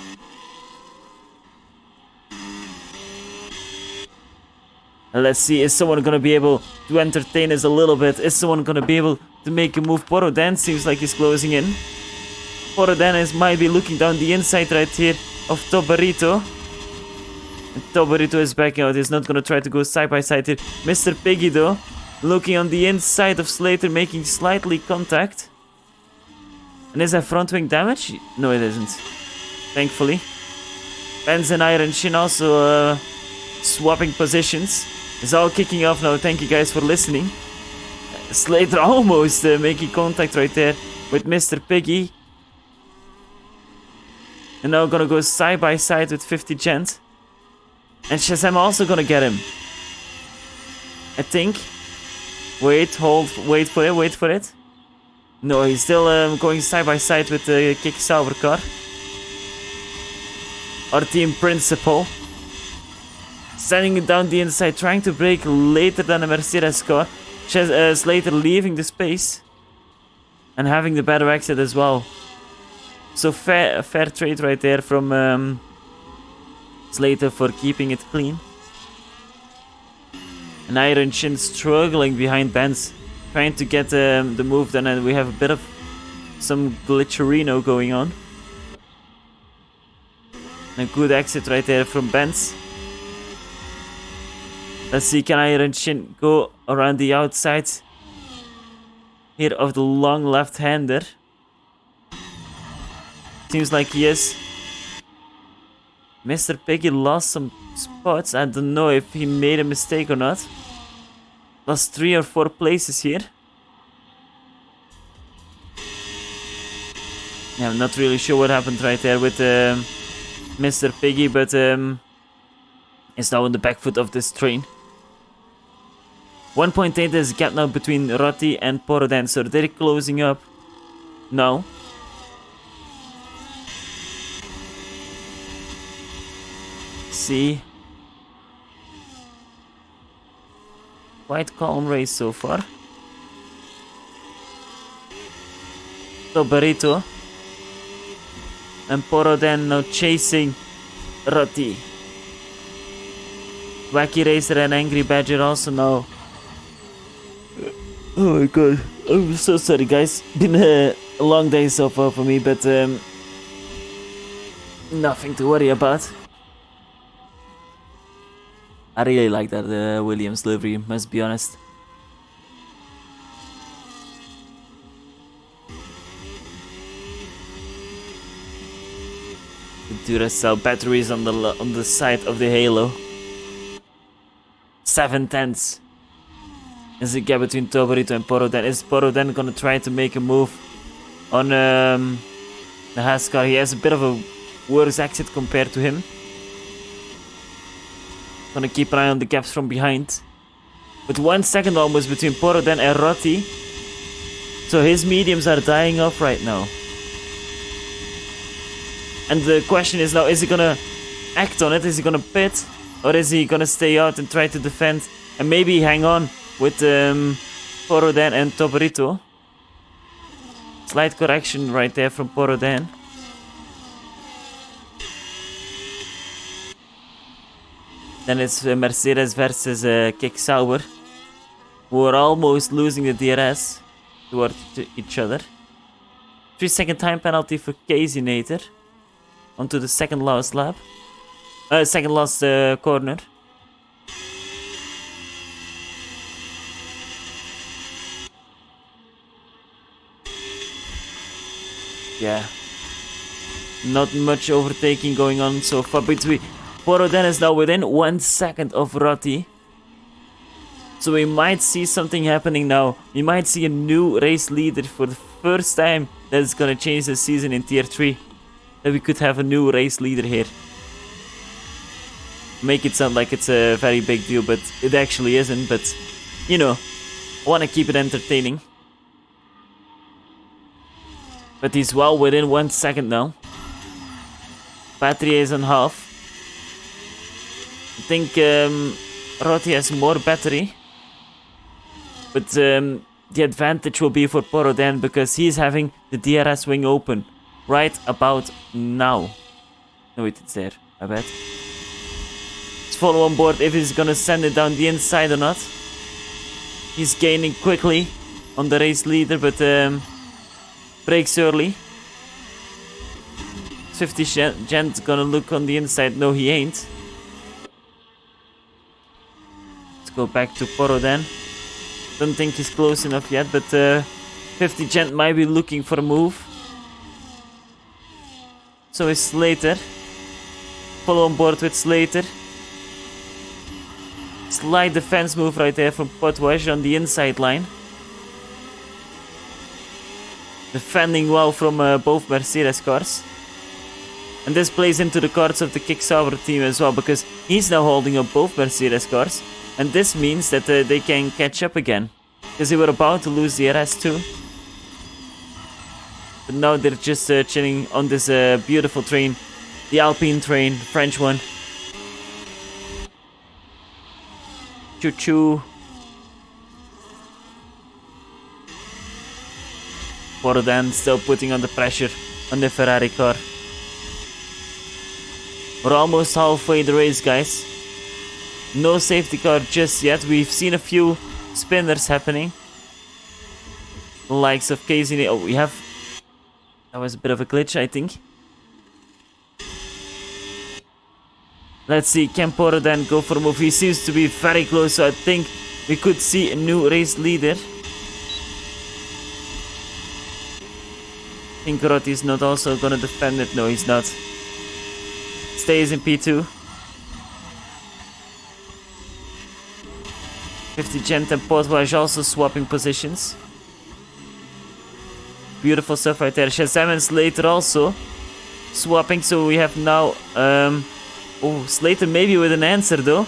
And let's see, is someone gonna be able to entertain us a little bit? Is someone gonna be able to make a move? Poroden seems like he's closing in. Poroden might be looking down the inside right here of Tobarito. And Tobarito is backing out. He's not gonna try to go side by side here. Mr. Piggy though, looking on the inside of Slater, making slightly contact. And is that front wing damage? No, it isn't. Thankfully. Benz and Iron Shin also swapping positions. It's all kicking off now. Thank you guys for listening. Slater almost making contact right there with Mr. Piggy. And now gonna go side by side with 50 Gent. And Shazam also gonna get him. I think. Wait, hold, wait for it. No, he's still going side by side with the Kick Sauber car. Our team principal. Sending it down the inside, trying to brake later than a Mercedes car. Slater leaving the space. And having the better exit as well. So fair trade right there from Slater for keeping it clean. And Iron Shin struggling behind Benz. Trying to get the move done, and we have a bit of some glitcherino going on. And a good exit right there from Benz. Let's see, can Iron Shin go around the outside here of the long left-hander? Seems like he is. Mr. Piggy lost some spots. I don't know if he made a mistake or not. Lost 3 or 4 places here. Yeah, I'm not really sure what happened right there with Mr. Piggy, but is now on the back foot of this train. 1.8 is gap now between Rotti and Poroden, so they're closing up now. See. Quite calm race so far. Tobarito. And Poroden now chasing Rotti. Wacky Racer and Angry Badger also now. Oh my god. I'm so sorry, guys. Been a long day so far for me, but nothing to worry about. I really like that Williams livery, must be honest. The Duracell batteries on the side of the Halo. 7/10 is the gap between Tobarito and Poroden. Is Poroden gonna try to make a move on the Haskar? He has a bit of a worse exit compared to him. Gonna keep an eye on the gaps from behind. With 1 second almost between Poroden and Rotti. So his mediums are dying off right now. And the question is now, is he gonna act on it? Is he gonna pit? Or is he gonna stay out and try to defend? And maybe hang on with Poroden and Tobarito. Slight correction right there from Poroden. Then it's Mercedes versus Kick Sauber, who are almost losing the DRS towards each other. 3-second time penalty for Casey Nater onto the second last lap. Second last corner. Yeah. Not much overtaking going on so far between. Poroden is now within 1 second of Rotti. So we might see something happening now. We might see a new race leader for the first time that is gonna change the season in Tier 3. That we could have a new race leader here. Make it sound like it's a very big deal, but it actually isn't. But, you know, I wanna keep it entertaining. But he's well within 1 second now. Battery is on half. I think Rotti has more battery. But the advantage will be for Poroden because he's having the DRS wing open right about now. No, wait, it's there. I bet. Let's follow on board if he's gonna send it down the inside or not. He's gaining quickly on the race leader, but breaks early. 50 Gent gonna look on the inside. No, he ain't. Let's go back to Poroden. Don't think he's close enough yet, but 50 Gent might be looking for a move. So is Slater. Follow on board with Slater. Slight defense move right there from Potwash on the inside line. Defending well from both Mercedes cars. And this plays into the cards of the Kick Sauber team as well, because he's now holding up both Mercedes cars. And this means that they can catch up again. Because they were about to lose the RS too. But now they're just chilling on this beautiful train. The Alpine train, French one. Choo choo. Poroden still putting on the pressure on the Ferrari car. We're almost halfway the race, guys. No safety car just yet. We've seen a few spinners happening. The likes of Casey. Oh, we have. That was a bit of a glitch, I think. Let's see. Can Poroden go for a move? He seems to be very close, so I think we could see a new race leader. I think Rotti is not also gonna defend it. No, he's not. Stays in P2. 50 Gent and Potwash also swapping positions. Beautiful stuff right there. Shazam and Slater also swapping. So we have now... oh, Slater maybe with an answer though.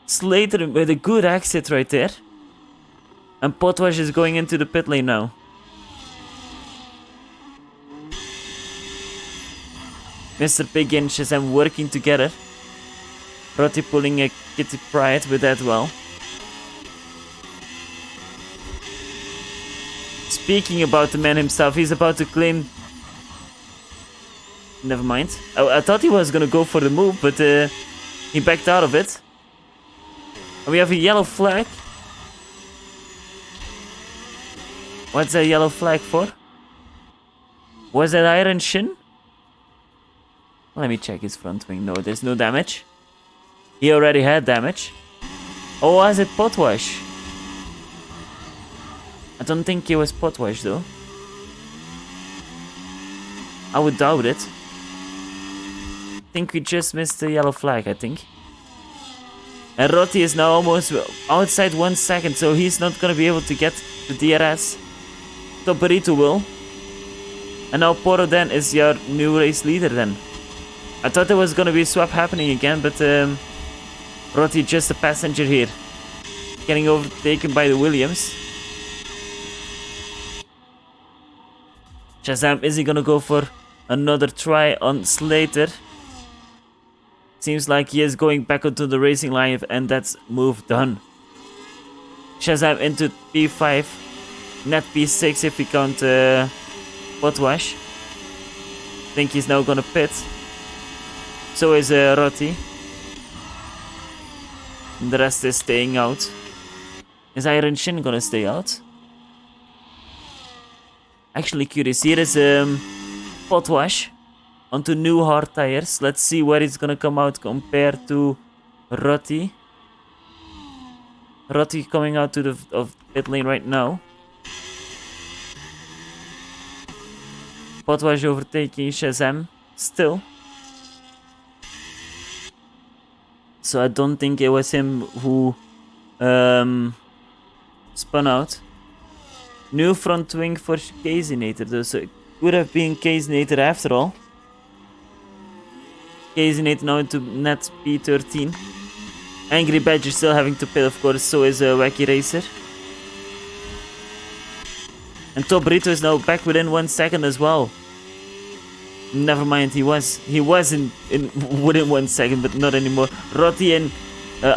Slater with a good exit right there. And Potwash is going into the pit lane now. Mr. Pig and Shazam working together. Rotti pulling a Kitty Pryde with that well. speaking about the man himself. He's about to claim... Never mind. I thought he was gonna go for the move, but he backed out of it. And we have a yellow flag. What's that yellow flag for? Was that Iron Shin? Let me check his front wing. No, there's no damage. He already had damage. Oh, was it Potwash? I don't think it was Potwash though. I would doubt it. I think we just missed the yellow flag, I think. And Rotti is now almost outside 1 second, so he's not gonna be able to get the DRS. Toperito will. And now Poroden is your new race leader then. I thought there was gonna be a swap happening again, but Rotti just a passenger here. Getting overtaken by the Williams. Shazam, is he gonna go for another try on Slater? Seems like he is going back onto the racing line, and that's move done. Shazam into P5. Net P6 if we count Potwash. Think he's now gonna pit. So is Rotti. And the rest is staying out. Is Iron Shin gonna stay out? Actually curious. Here is Potwash onto new hard tires. Let's see where it's gonna come out compared to Rotti. Rotti coming out to the pit lane right now. Potwash overtaking Shazam still. So I don't think it was him who spun out. New front wing for Casinator though, so it would have been Casinator after all. Casinator now into net P13. Angry Badger still having to pit, of course, so is Wacky Racer. And Tobrito is now back within 1 second as well. Never mind, he was in within 1 second, but not anymore. Rotti and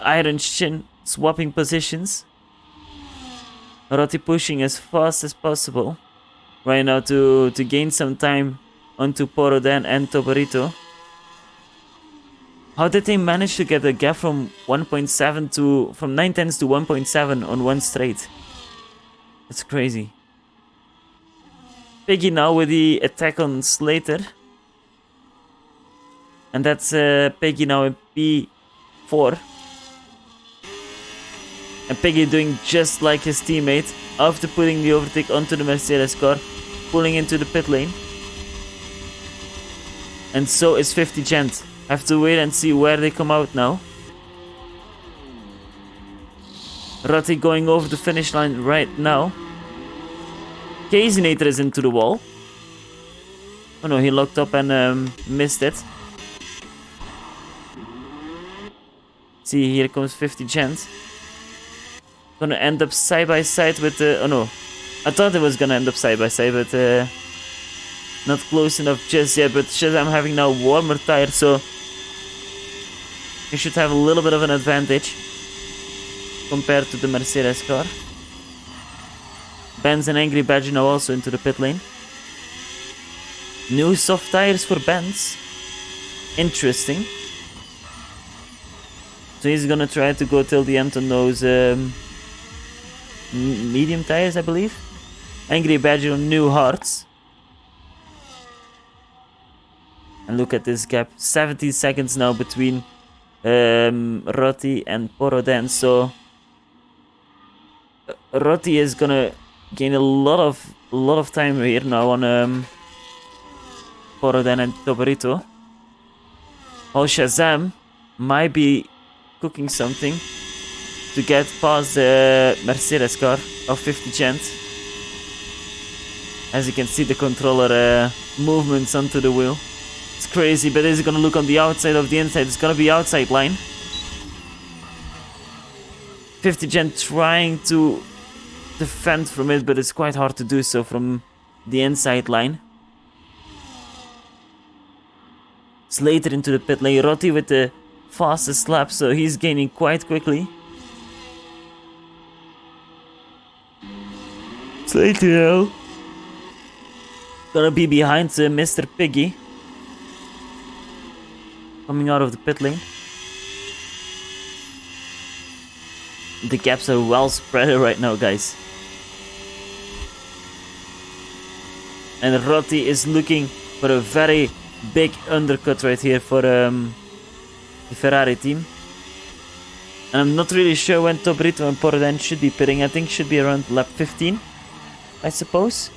Iron Shin swapping positions. Rotti pushing as fast as possible right now to gain some time onto Poroden and Toborito. How did they manage to get a gap from 1.7 to from 9/10 to 1.7 on one straight? That's crazy. Piggy now with the attack on Slater. And that's Piggy now in P4. And Piggy doing just like his teammate after putting the overtake onto the Mercedes car, pulling into the pit lane. And so is 50 Gent. Have to wait and see where they come out now. Rotti going over the finish line right now. Casinator is into the wall. Oh no, he locked up and missed it. See, here comes 50 Gent. Gonna end up side by side with the... Oh no, I thought it was gonna end up side by side, but not close enough just yet. But Shazam having now warmer tires, so he should have a little bit of an advantage compared to the Mercedes car. Benz and Angry Badger now also into the pit lane. New soft tires for Benz. Interesting. So he's gonna try to go till the end on those medium tires, I believe. Angry Badger on new hards. And look at this gap. 17 seconds now between Rotti and Poroden. So Rotti is gonna gain a lot of time here now on Poroden and Toborito. While Shazam might be cooking something to get past the Mercedes car of 50 Gent. As you can see, the controller movements onto the wheel. It's crazy, but is it gonna look on the outside of the inside? It's gonna be outside line. 50 Gent trying to defend from it, but it's quite hard to do so from the inside line. Slater into the pit lane. Rotti with the fastest lap, so he's gaining quite quickly. Slater Gonna be behind Mr. Piggy. Coming out of the pit lane. The gaps are well spread right now, guys. And Rotti is looking for a very big undercut right here for the Ferrari team. And I'm not really sure when Tobrito and Porten should be pitting. I think should be around lap 15, I suppose.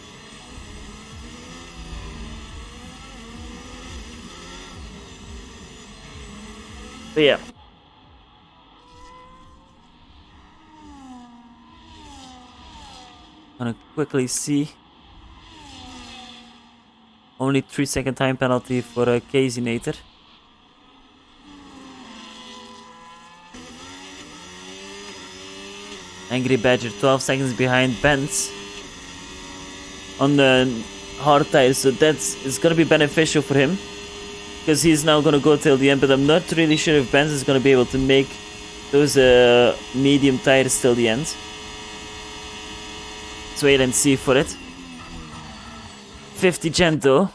But yeah. Gonna quickly see. Only 3-second time penalty for Casey Nater. Angry Badger 12 seconds behind Benz on the hard tires, so it's gonna be beneficial for him because he's now gonna go till the end. But I'm not really sure if Benz is gonna be able to make those medium tires till the end. Let's wait and see for it. 50 Gen though.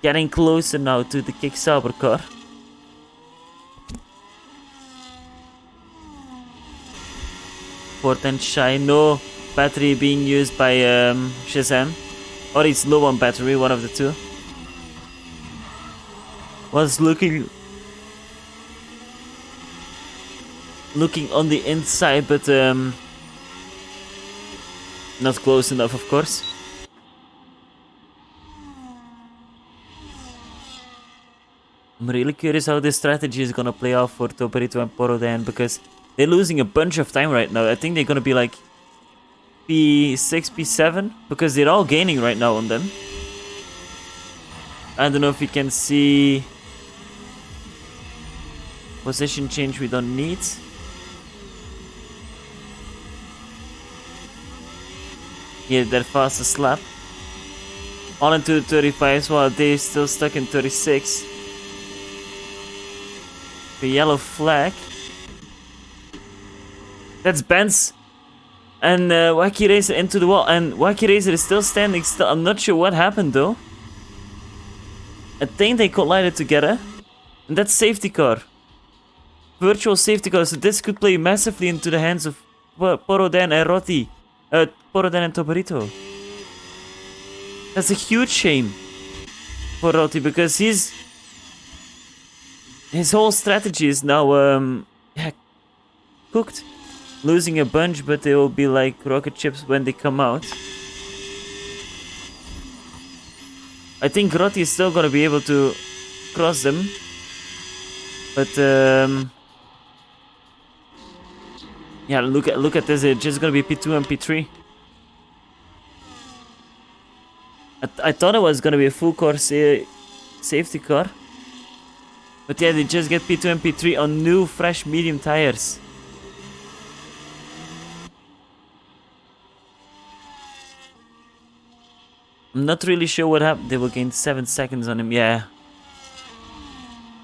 Getting closer now to the Kick Sauber car. Porten shy, no battery being used by Shazam. Or he's low on battery, one of the two. Was looking on the inside, but not close enough, of course. I'm really curious how this strategy is gonna play out for Tobrito and Porten, because they're losing a bunch of time right now. I think they're gonna be like P6, P7, because they're all gaining right now on them. I don't know if you can see position change we don't need. Yeah, their fastest lap. All into the 35s while they're still stuck in 36. The yellow flag. That's Benz. And Wacky Racer into the wall. And Wacky Racer is still standing still. I'm not sure what happened though. I think they collided together. And that's safety car. Virtual safety car. So this could play massively into the hands of Porten and Rotti. Porten and Tobrito. That's a huge shame for Rotti, because his whole strategy is now cooked. Losing a bunch, but they will be like rocket ships when they come out. I think Rotti is still gonna be able to cross them, but yeah, look at this. It's just gonna be P2 and P3. I thought it was gonna be a full course safety car, but yeah, they just get P2 and P3 on new, fresh, medium tires. I'm not really sure what happened. They will gain 7 seconds on him. Yeah,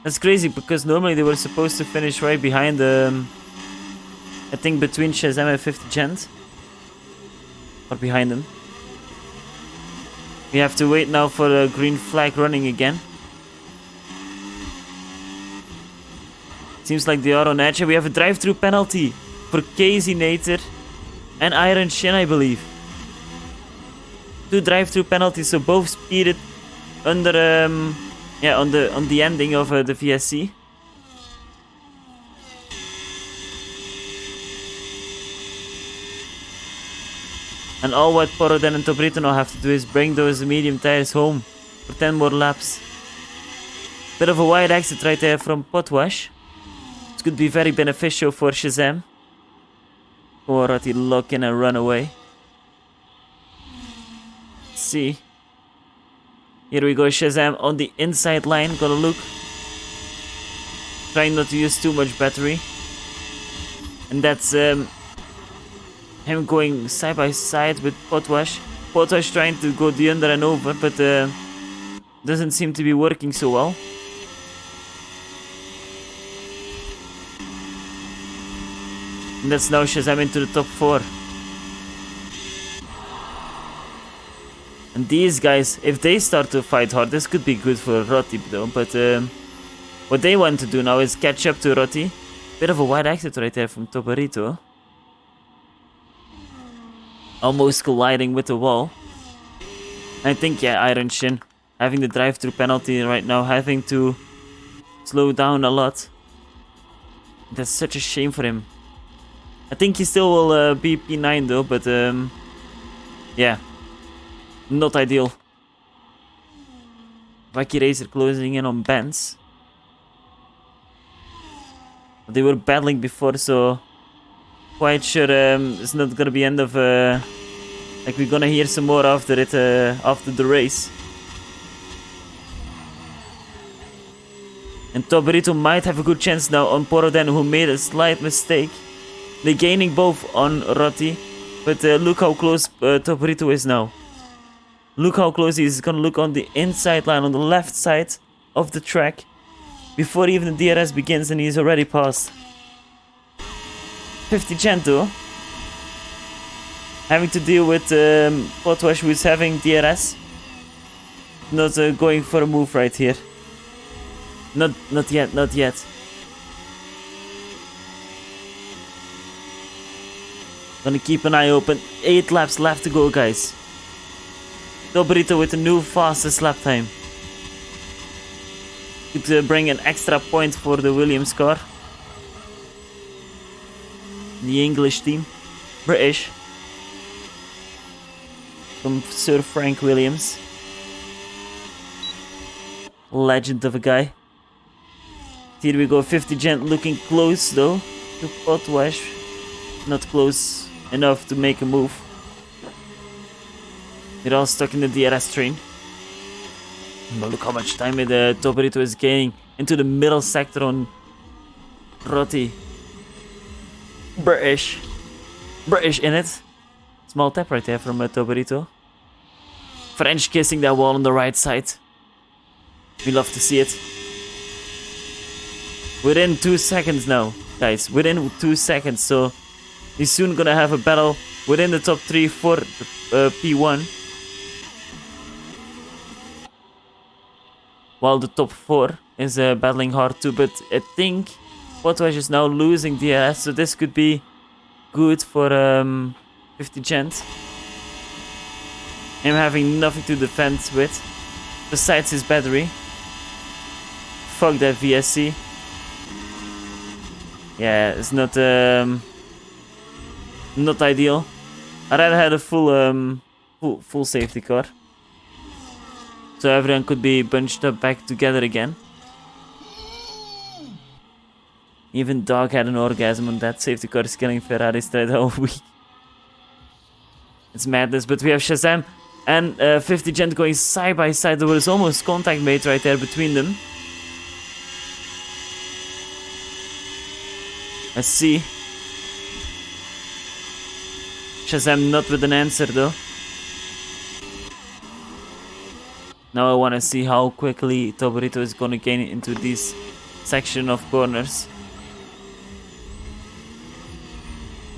that's crazy, because normally they were supposed to finish right behind I think between Shazam and 50 Gent, or behind them. We have to wait now for a green flag running again. Seems like they are on edge. We have a drive-through penalty for Casey Nater and Iron Shin, I believe. 2 drive-through penalties, so both speeded under yeah, on the ending of the VSC. And all what Porten and Tobrito now have to do is bring those medium tires home for 10 more laps. Bit of a wide exit right there from Potwash. This could be very beneficial for Shazam. Or Rotti lock in and run away. Let's see. Here we go, Shazam on the inside line. Gotta look. Trying not to use too much battery. And that's him going side by side with Potwash. Potwash trying to go the under and over, but doesn't seem to be working so well. And that's now Shazam into the top 4. And these guys, if they start to fight hard, this could be good for Roti though. But what they want to do now is catch up to Roti. Bit of a wide exit right there from Tobarito. Almost colliding with the wall. I think, yeah, Iron Shin having the drive-through penalty right now, having to slow down a lot. That's such a shame for him. I think he still will be P9 though, but yeah, not ideal. Wacky Racer closing in on Benz. They were battling before, so quite sure it's not gonna be end of like we're gonna hear some more after it after the race. And Tobarito might have a good chance now on Poroden, who made a slight mistake. They're gaining both on Roti, but look how close Tobarito is now. Look how close he's gonna look on the inside line, on the left side of the track, before even the DRS begins, and he's already passed. 50 Cento having to deal with Potwash, who's having DRS. Not going for a move right here. Not yet, not yet. Gonna keep an eye open. 8 laps left to go, guys. Tobarito with a new fastest lap time. Could bring an extra point for the Williams car. The English team. British. From Sir Frank Williams. Legend of a guy. Here we go, 50 Gent looking close though to Potwash. Not close enough to make a move. They're all stuck in the DRS train. But look how much time Tobarito is gaining into the middle sector on Roti. British in it. Small tap right there from Tobarito. French kissing that wall on the right side. We love to see it. Within 2 seconds now, guys. Within 2 seconds. So he's soon gonna have a battle within the top 3 for P1. While the top 4 is battling hard too. But I think Potwash is now losing DRS. So this could be good for 50 Gent. Him having nothing to defend with. Besides his battery. Fuck that VSC. Yeah, it's not ideal. I'd rather had a full safety car, so everyone could be bunched up back together again. Even Dog had an orgasm on that safety car, is killing Ferrari's thread all week. It's madness, but we have Shazam and 50 Gent going side by side. There was almost contact made right there between them. Let's see. Shazam not with an answer though. Now I want to see how quickly Tobarito is going to gain into this section of corners.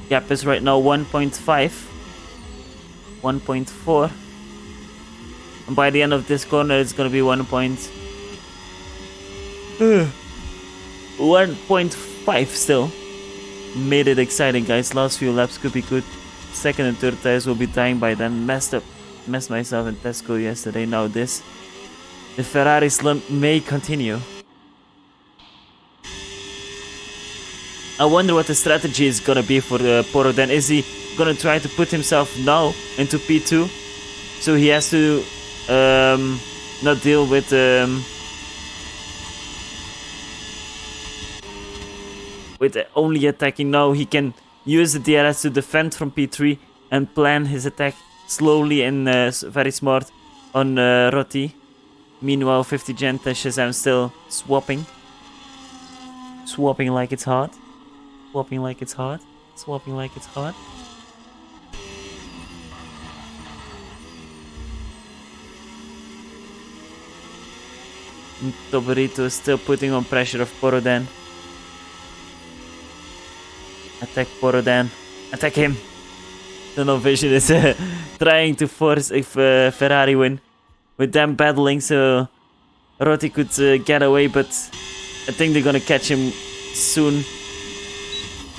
Gap is right now 1.5. 1.4. And by the end of this corner it's going to be 1.5 still. Made it exciting, guys. Last few laps could be good. Second and third tires will be dying by then. Messed myself in Tesco yesterday. Now this. The Ferrari slump may continue. I wonder what the strategy is gonna be for Poroden. Is he gonna try to put himself now into P2, so he has to not deal with only attacking now? He can use the DRS to defend from P3 and plan his attack slowly and very smart on Roti. Meanwhile, 50 Gent and Shazam still swapping. Swapping like it's hot. Swapping like it's hot. Swapping like it's hot. Tobarito still putting on pressure of Poroden. Attack Poroden. Attack him. Tunnel vision is trying to force a Ferrari win with them battling, so Rotti could get away, but I think they're gonna catch him soon.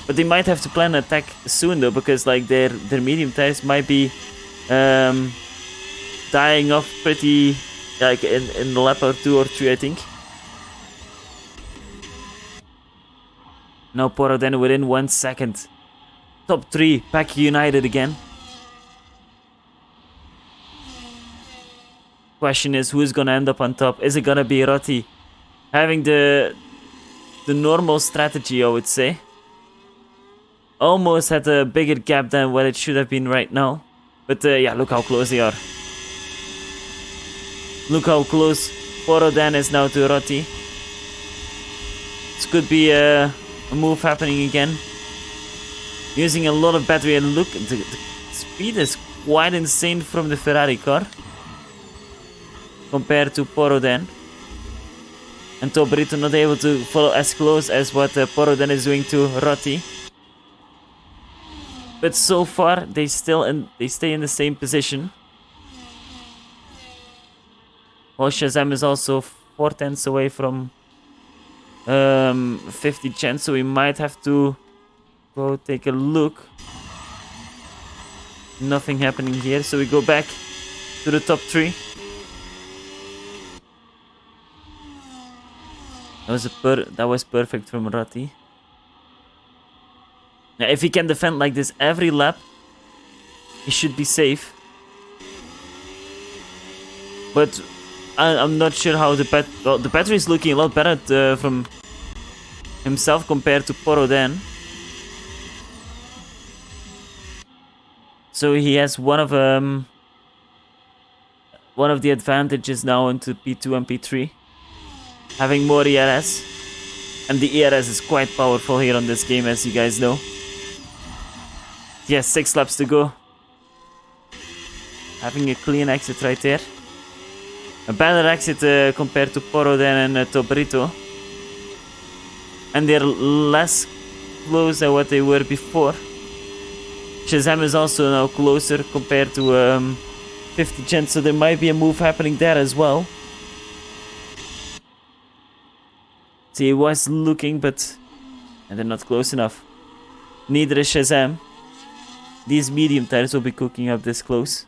But they might have to plan an attack soon though, because like their medium tires might be dying off pretty like in the lap or 2 or 3, I think. Now Poro then within 1 second. Top 3 back united again. Question is, who's gonna end up on top? Is it gonna be Rotti having the normal strategy, I would say? Almost had a bigger gap than what it should have been right now. But yeah, look how close they are. Look how close Poro Dan is now to Rotti. This could be a move happening again. Using a lot of battery, and look, the speed is quite insane from the Ferrari car compared to Poro Dan. And Tobrito not able to follow as close as what Poro Dan is doing to Rotti. But so far, they stay in the same position. While Shazam is also 4 tenths away from 50 chance, so we might have to go take a look. Nothing happening here, so we go back to the top 3. That was perfect from Rotti. Now, if he can defend like this every lap, he should be safe. But I'm not sure how the battery is looking a lot better from himself compared to Poro Dan. So he has one of the advantages now into P2 and P3, having more ERS, and the ERS is quite powerful here on this game, as you guys know. Yes, 6 laps to go. Having a clean exit right there. A better exit compared to Poro Dan and Tobrito. And they're less close than what they were before. Shazam is also now closer compared to 50 Gen, so there might be a move happening there as well. See, he was looking, but they're not close enough. Neither is Shazam. These medium tires will be cooking up this close.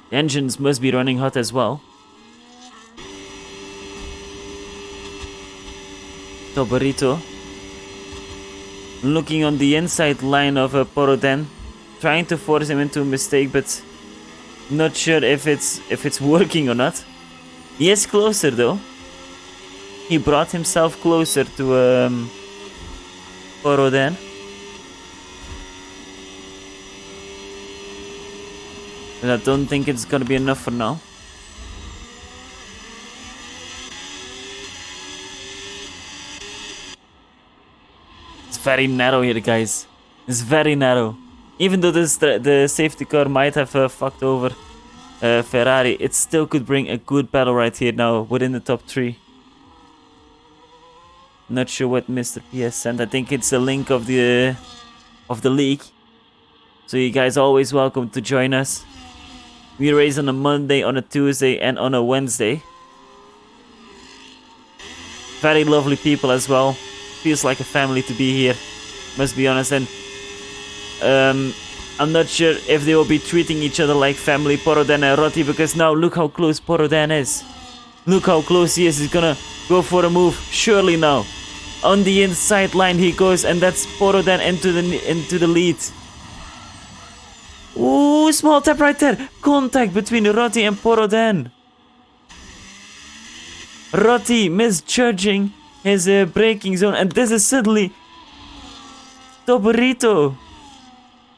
The engines must be running hot as well. Tobrito looking on the inside line of Poro Dan, trying to force him into a mistake, but not sure if it's working or not. He is closer though. He brought himself closer to Poro Dan. But I don't think it's gonna be enough for now. It's very narrow here, guys. It's very narrow. Even though the safety car might have fucked over Ferrari, it still could bring a good battle right here now within the top 3. Not sure what Mr. P has sent. I think it's a link of the league. So you guys are always welcome to join us. We race on a Monday, on a Tuesday, and on a Wednesday. Very lovely people as well. Feels like a family to be here, must be honest. And I'm not sure if they will be treating each other like family, Poro Dan and Rotti, because now look how close Poro Dan is. Look how close he is. He's gonna go for a move, surely now. On the inside line he goes, and that's Poro Dan into the lead. Ooh, small tap right there. Contact between Rotti and Poro Dan. Rotti misjudging his braking zone, and this is suddenly Tobrito,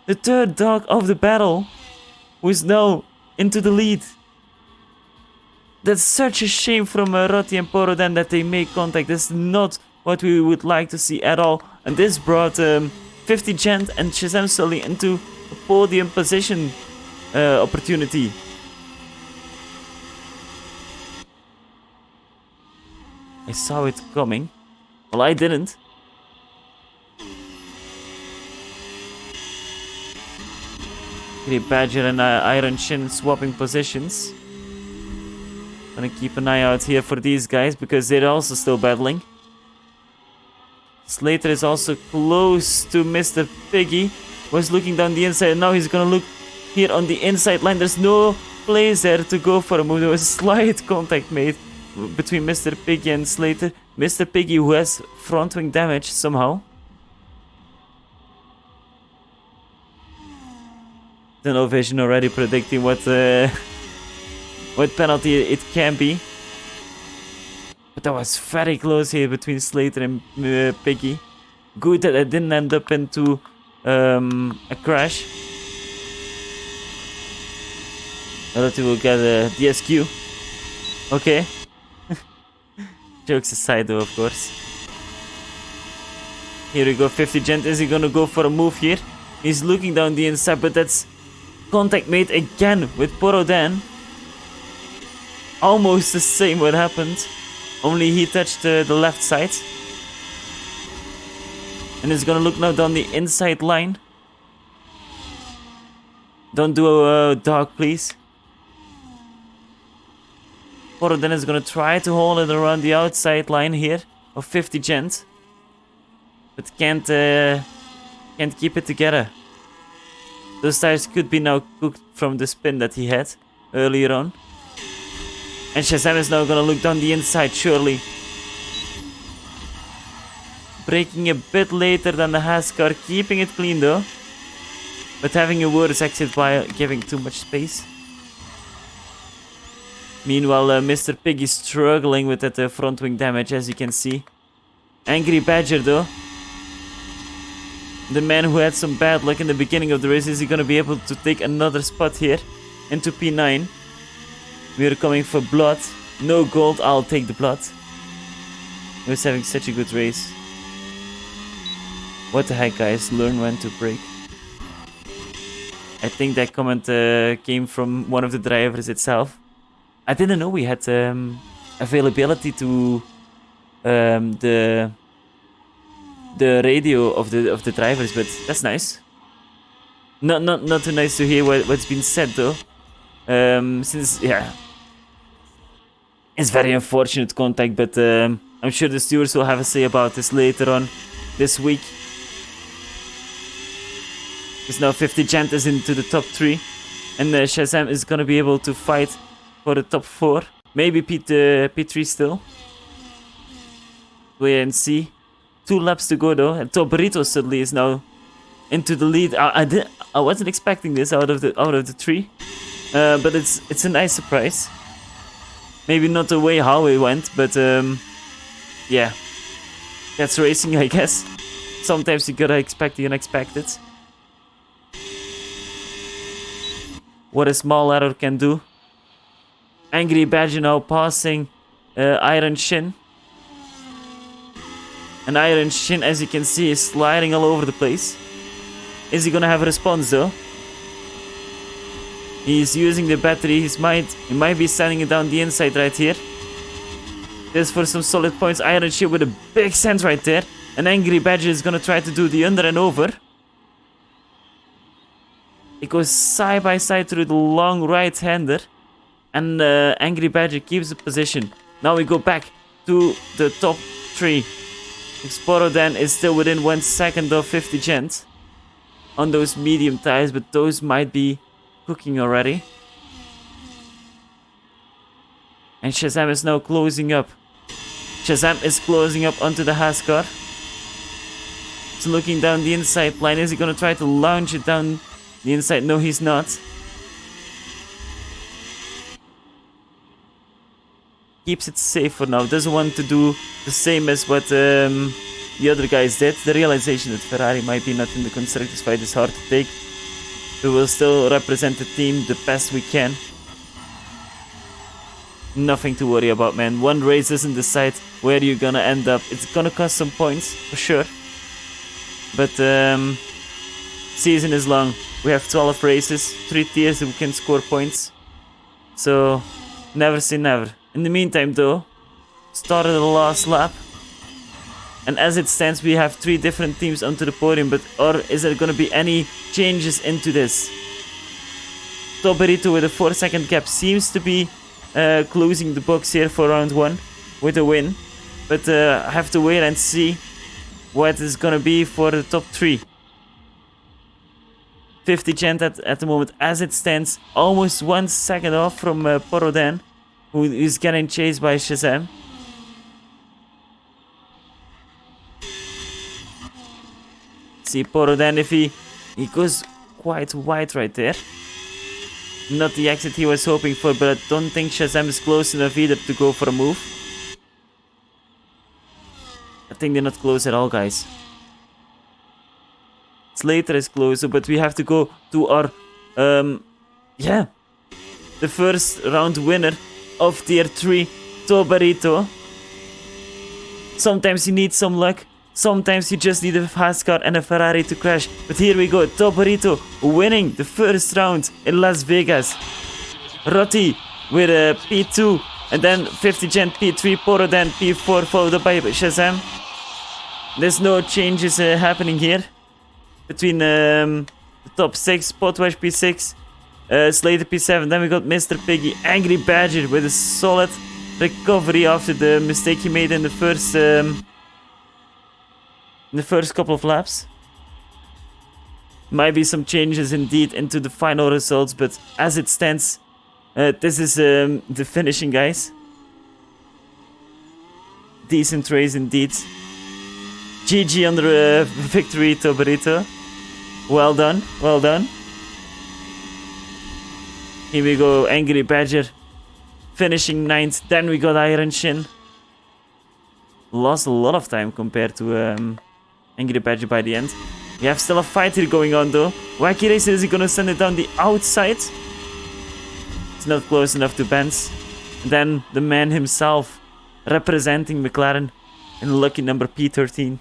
the third dog of the battle, who is now into the lead. That's such a shame from Rotti and Poro Dan that they make contact. This is not what we would like to see at all, and this brought 50 Gent and Shazam Sully into a podium position opportunity. I saw it coming. Well, I didn't. Angry Badger and Iron Shin swapping positions. Gonna keep an eye out here for these guys because they're also still battling. Slater is also close to Mr. Piggy. Was looking down the inside, and now he's gonna look here on the inside line. There's no place there to go for a move. There was a slight contact made between Mr. Piggy and Slater. Mr. Piggy, who has front wing damage somehow. Tunnel vision already predicting what penalty it can be. But that was very close here between Slater and Piggy. Good that it didn't end up into a crash. Now that we will get a DSQ. Okay. Jokes aside though, of course. Here we go, 50 Gent. Is he gonna go for a move here? He's looking down the inside, but that's contact made again with Porodan. Almost the same what happened. Only he touched the left side. And he's gonna look now down the inside line. Don't do a dog, please. Porodan is gonna try to hold it around the outside line here of 50 Gent. But can't keep it together. Those tires could be now cooked from the spin that he had earlier on. And Shazam is now gonna look down the inside, surely. Braking a bit later than the Haas car, keeping it clean though. But having a worse exit by giving too much space. Meanwhile, Mr. Pig is struggling with that front wing damage, as you can see. Angry Badger though. The man who had some bad luck in the beginning of the race, is he gonna be able to take another spot here into P9? We are coming for blood. No gold, I'll take the blood. He was having such a good race. What the heck, guys? Learn when to brake. I think that comment came from one of the drivers itself. I didn't know we had availability to the radio of the drivers, but that's nice. Not too nice to hear what's been said though. Since yeah, it's very unfortunate contact, but I'm sure the stewards will have a say about this later on this week. Because now 50 Gent is into the top 3, and Shazam is gonna be able to fight for the top 4. Maybe P3 still. Wait and see. 2 laps to go though, and Tobarito suddenly is now into the lead. I wasn't expecting this out of the 3, but it's a nice surprise. Maybe not the way how it went, but yeah, that's racing, I guess. Sometimes you gotta expect the unexpected. What a small error can do. Angry Badger now passing Iron Shin. And Iron Shin, as you can see, is sliding all over the place. Is he gonna have a response though? He's using the battery. He might be sending it down the inside right here. There's for some solid points. Iron Shin with a big send right there. And Angry Badger is gonna try to do the under and over. It goes side by side through the long right-hander. And Angry Badger keeps the position. Now we go back to the top 3. Sporodan is still within 1 second of 50 Gent on those medium tires, but those might be cooking already. And Shazam is now closing up. Shazam is closing up onto the Haas car. He's looking down the inside line. Is he gonna try to launch it down the inside? No, he's not. Keeps it safe for now. Doesn't want to do the same as what the other guys did. The realization that Ferrari might be not in the constructors fight is hard to take. We will still represent the team the best we can. Nothing to worry about, man. One race doesn't decide where you're gonna end up. It's gonna cost some points for sure, but season is long. We have 12 races, 3 tiers that we can score points, so never say never. In the meantime though, started the last lap, and as it stands we have 3 different teams onto the podium, but or is there gonna be any changes into this? Tobarito with a 4-second gap seems to be closing the box here for round 1 with a win. But I have to wait and see what is gonna be for the top 3. 50 Gent at the moment as it stands, almost 1 second off from Porodan, who is getting chased by Shazam. See Porodan, if he goes quite wide right there. Not the exit he was hoping for, but I don't think Shazam is close enough either to go for a move. I think they're not close at all, guys. Slater is closer, but we have to go to our, the first round winner of tier 3, Tobarito. Sometimes you need some luck, sometimes you just need a fast car and a Ferrari to crash. But here we go, Tobarito winning the first round in Las Vegas. Rotti with a P2, and then 50 Gent P3, Porodan P4, followed up by Shazam. There's no changes happening here between the top 6, Potwash P6, Slater P7. Then we got Mr. Piggy, Angry Badger with a solid recovery after the mistake he made in the first couple of laps. Might be some changes indeed into the final results, but as it stands, this is the finishing, guys. Decent race indeed. GG on the victory, Tobarito. Well done, well done. Here we go, Angry Badger finishing 9th. Then we got Iron Shin. Lost a lot of time compared to Angry Badger by the end. We have still a fight here going on though. Wacky Racer, is he gonna send it down the outside? It's not close enough to Benz. Then the man himself representing McLaren in lucky number P13.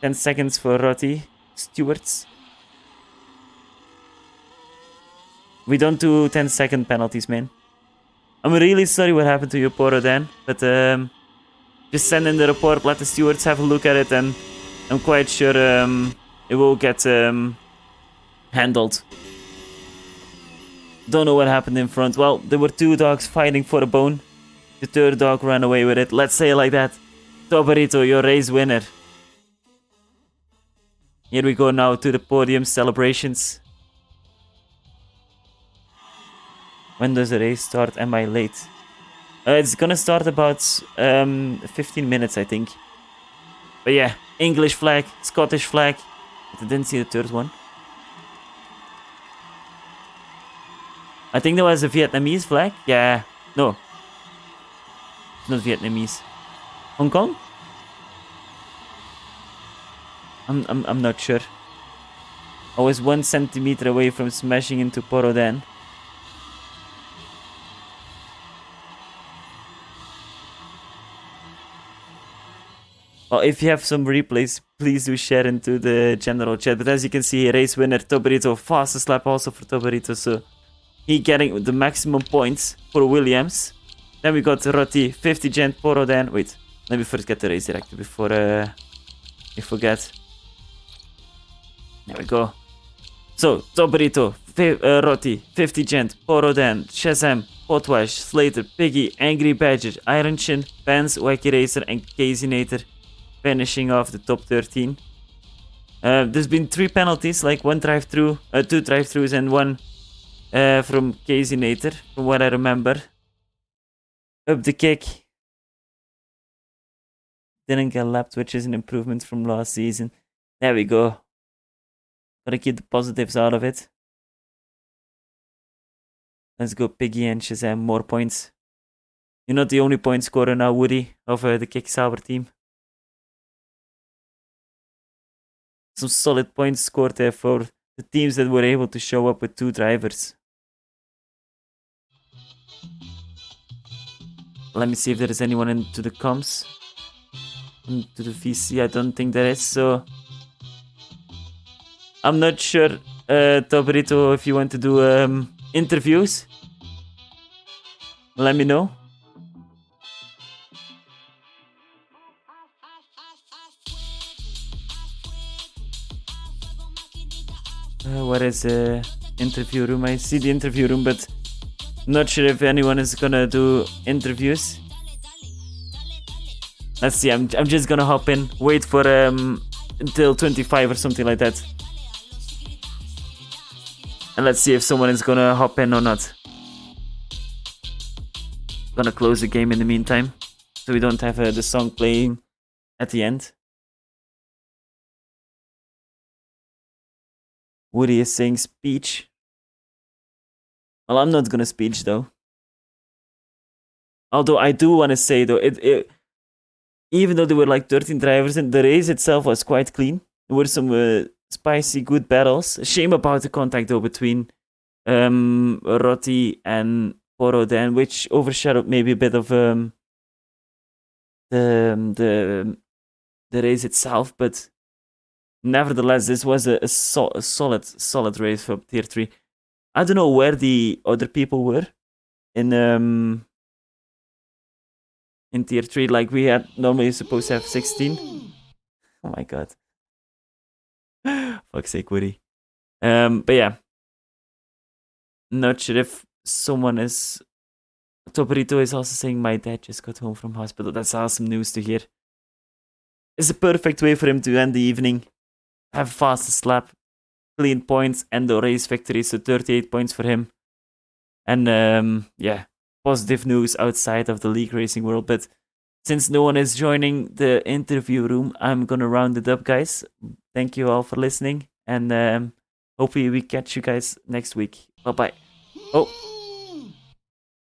10 seconds for Rotti Stewarts. We don't do 10-second penalties, man. I'm really sorry what happened to your Porodan, but just send in the report, let the stewards have a look at it, and I'm quite sure it will get handled. Don't know what happened in front. Well, there were 2 dogs fighting for a bone. The 3rd dog ran away with it. Let's say it like that. Tobarito, your race winner. Here we go now to the podium celebrations. When does the race start? Am I late? It's gonna start about 15 minutes, I think. But yeah, English flag, Scottish flag. I didn't see the 3rd one. I think there was a Vietnamese flag. Yeah, no, not Vietnamese. Hong Kong? I'm not sure. I was 1 centimeter away from smashing into Porodan. Oh, if you have some replays, please do share into the general chat. But as you can see, race winner Tobarito, fastest lap also for Tobarito, so he getting the maximum points for Williams. Then we got Rotti, 50 Gent, Porodan. Wait, let me first get the race director before I forget. There we go. So, Tobarito, Rotti, 50 Gent, Porodan, Shazam, Potwash, Slater, Piggy, Angry Badger, Iron Shin, Benz, Wacky Racer, and Caseynator finishing off the top 13. There's been 3 penalties, like 1 drive-through, 2 drive-throughs, and 1 from Caseynator, from what I remember. Up the kick. Didn't get lapped, which is an improvement from last season. There we go. Gotta keep the positives out of it. Let's go Piggy and Shazam, more points. You're not the only point scorer now, Woody, of the Kick Sauber team. Some solid points scored there for the teams that were able to show up with 2 drivers. Let me see if there is anyone into the comms. Into the VC, I don't think there is, so... I'm not sure, Tobarito, if you want to do interviews. Let me know. What is interview room. I see the interview room, but not sure if anyone is gonna do interviews. Let's see. I'm just gonna hop in, wait for until 25 or something like that, and let's see if someone is gonna hop in or not. Gonna close the game in the meantime, so we don't have the song playing at the end. Woody is saying speech. Well, I'm not gonna speech though. Although I do want to say though, even though there were like 13 drivers, and the race itself was quite clean. There were some spicy, good battles. A shame about the contact though between Rotti and Poro then, which overshadowed maybe a bit of the race itself. But nevertheless, this was a solid race for Tier 3. I don't know where the other people were in Tier 3. Like, we had normally supposed to have 16. Oh my god. Fuck's sake, Woody. But yeah. Not sure if someone is... Toporito is also saying, my dad just got home from hospital. That's awesome news to hear. It's a perfect way for him to end the evening. Have fastest lap, clean points, and the race victory. So 38 points for him. And yeah, positive news outside of the league racing world. But since no one is joining the interview room, I'm gonna round it up, guys. Thank you all for listening, and hopefully we catch you guys next week. Bye bye. Oh.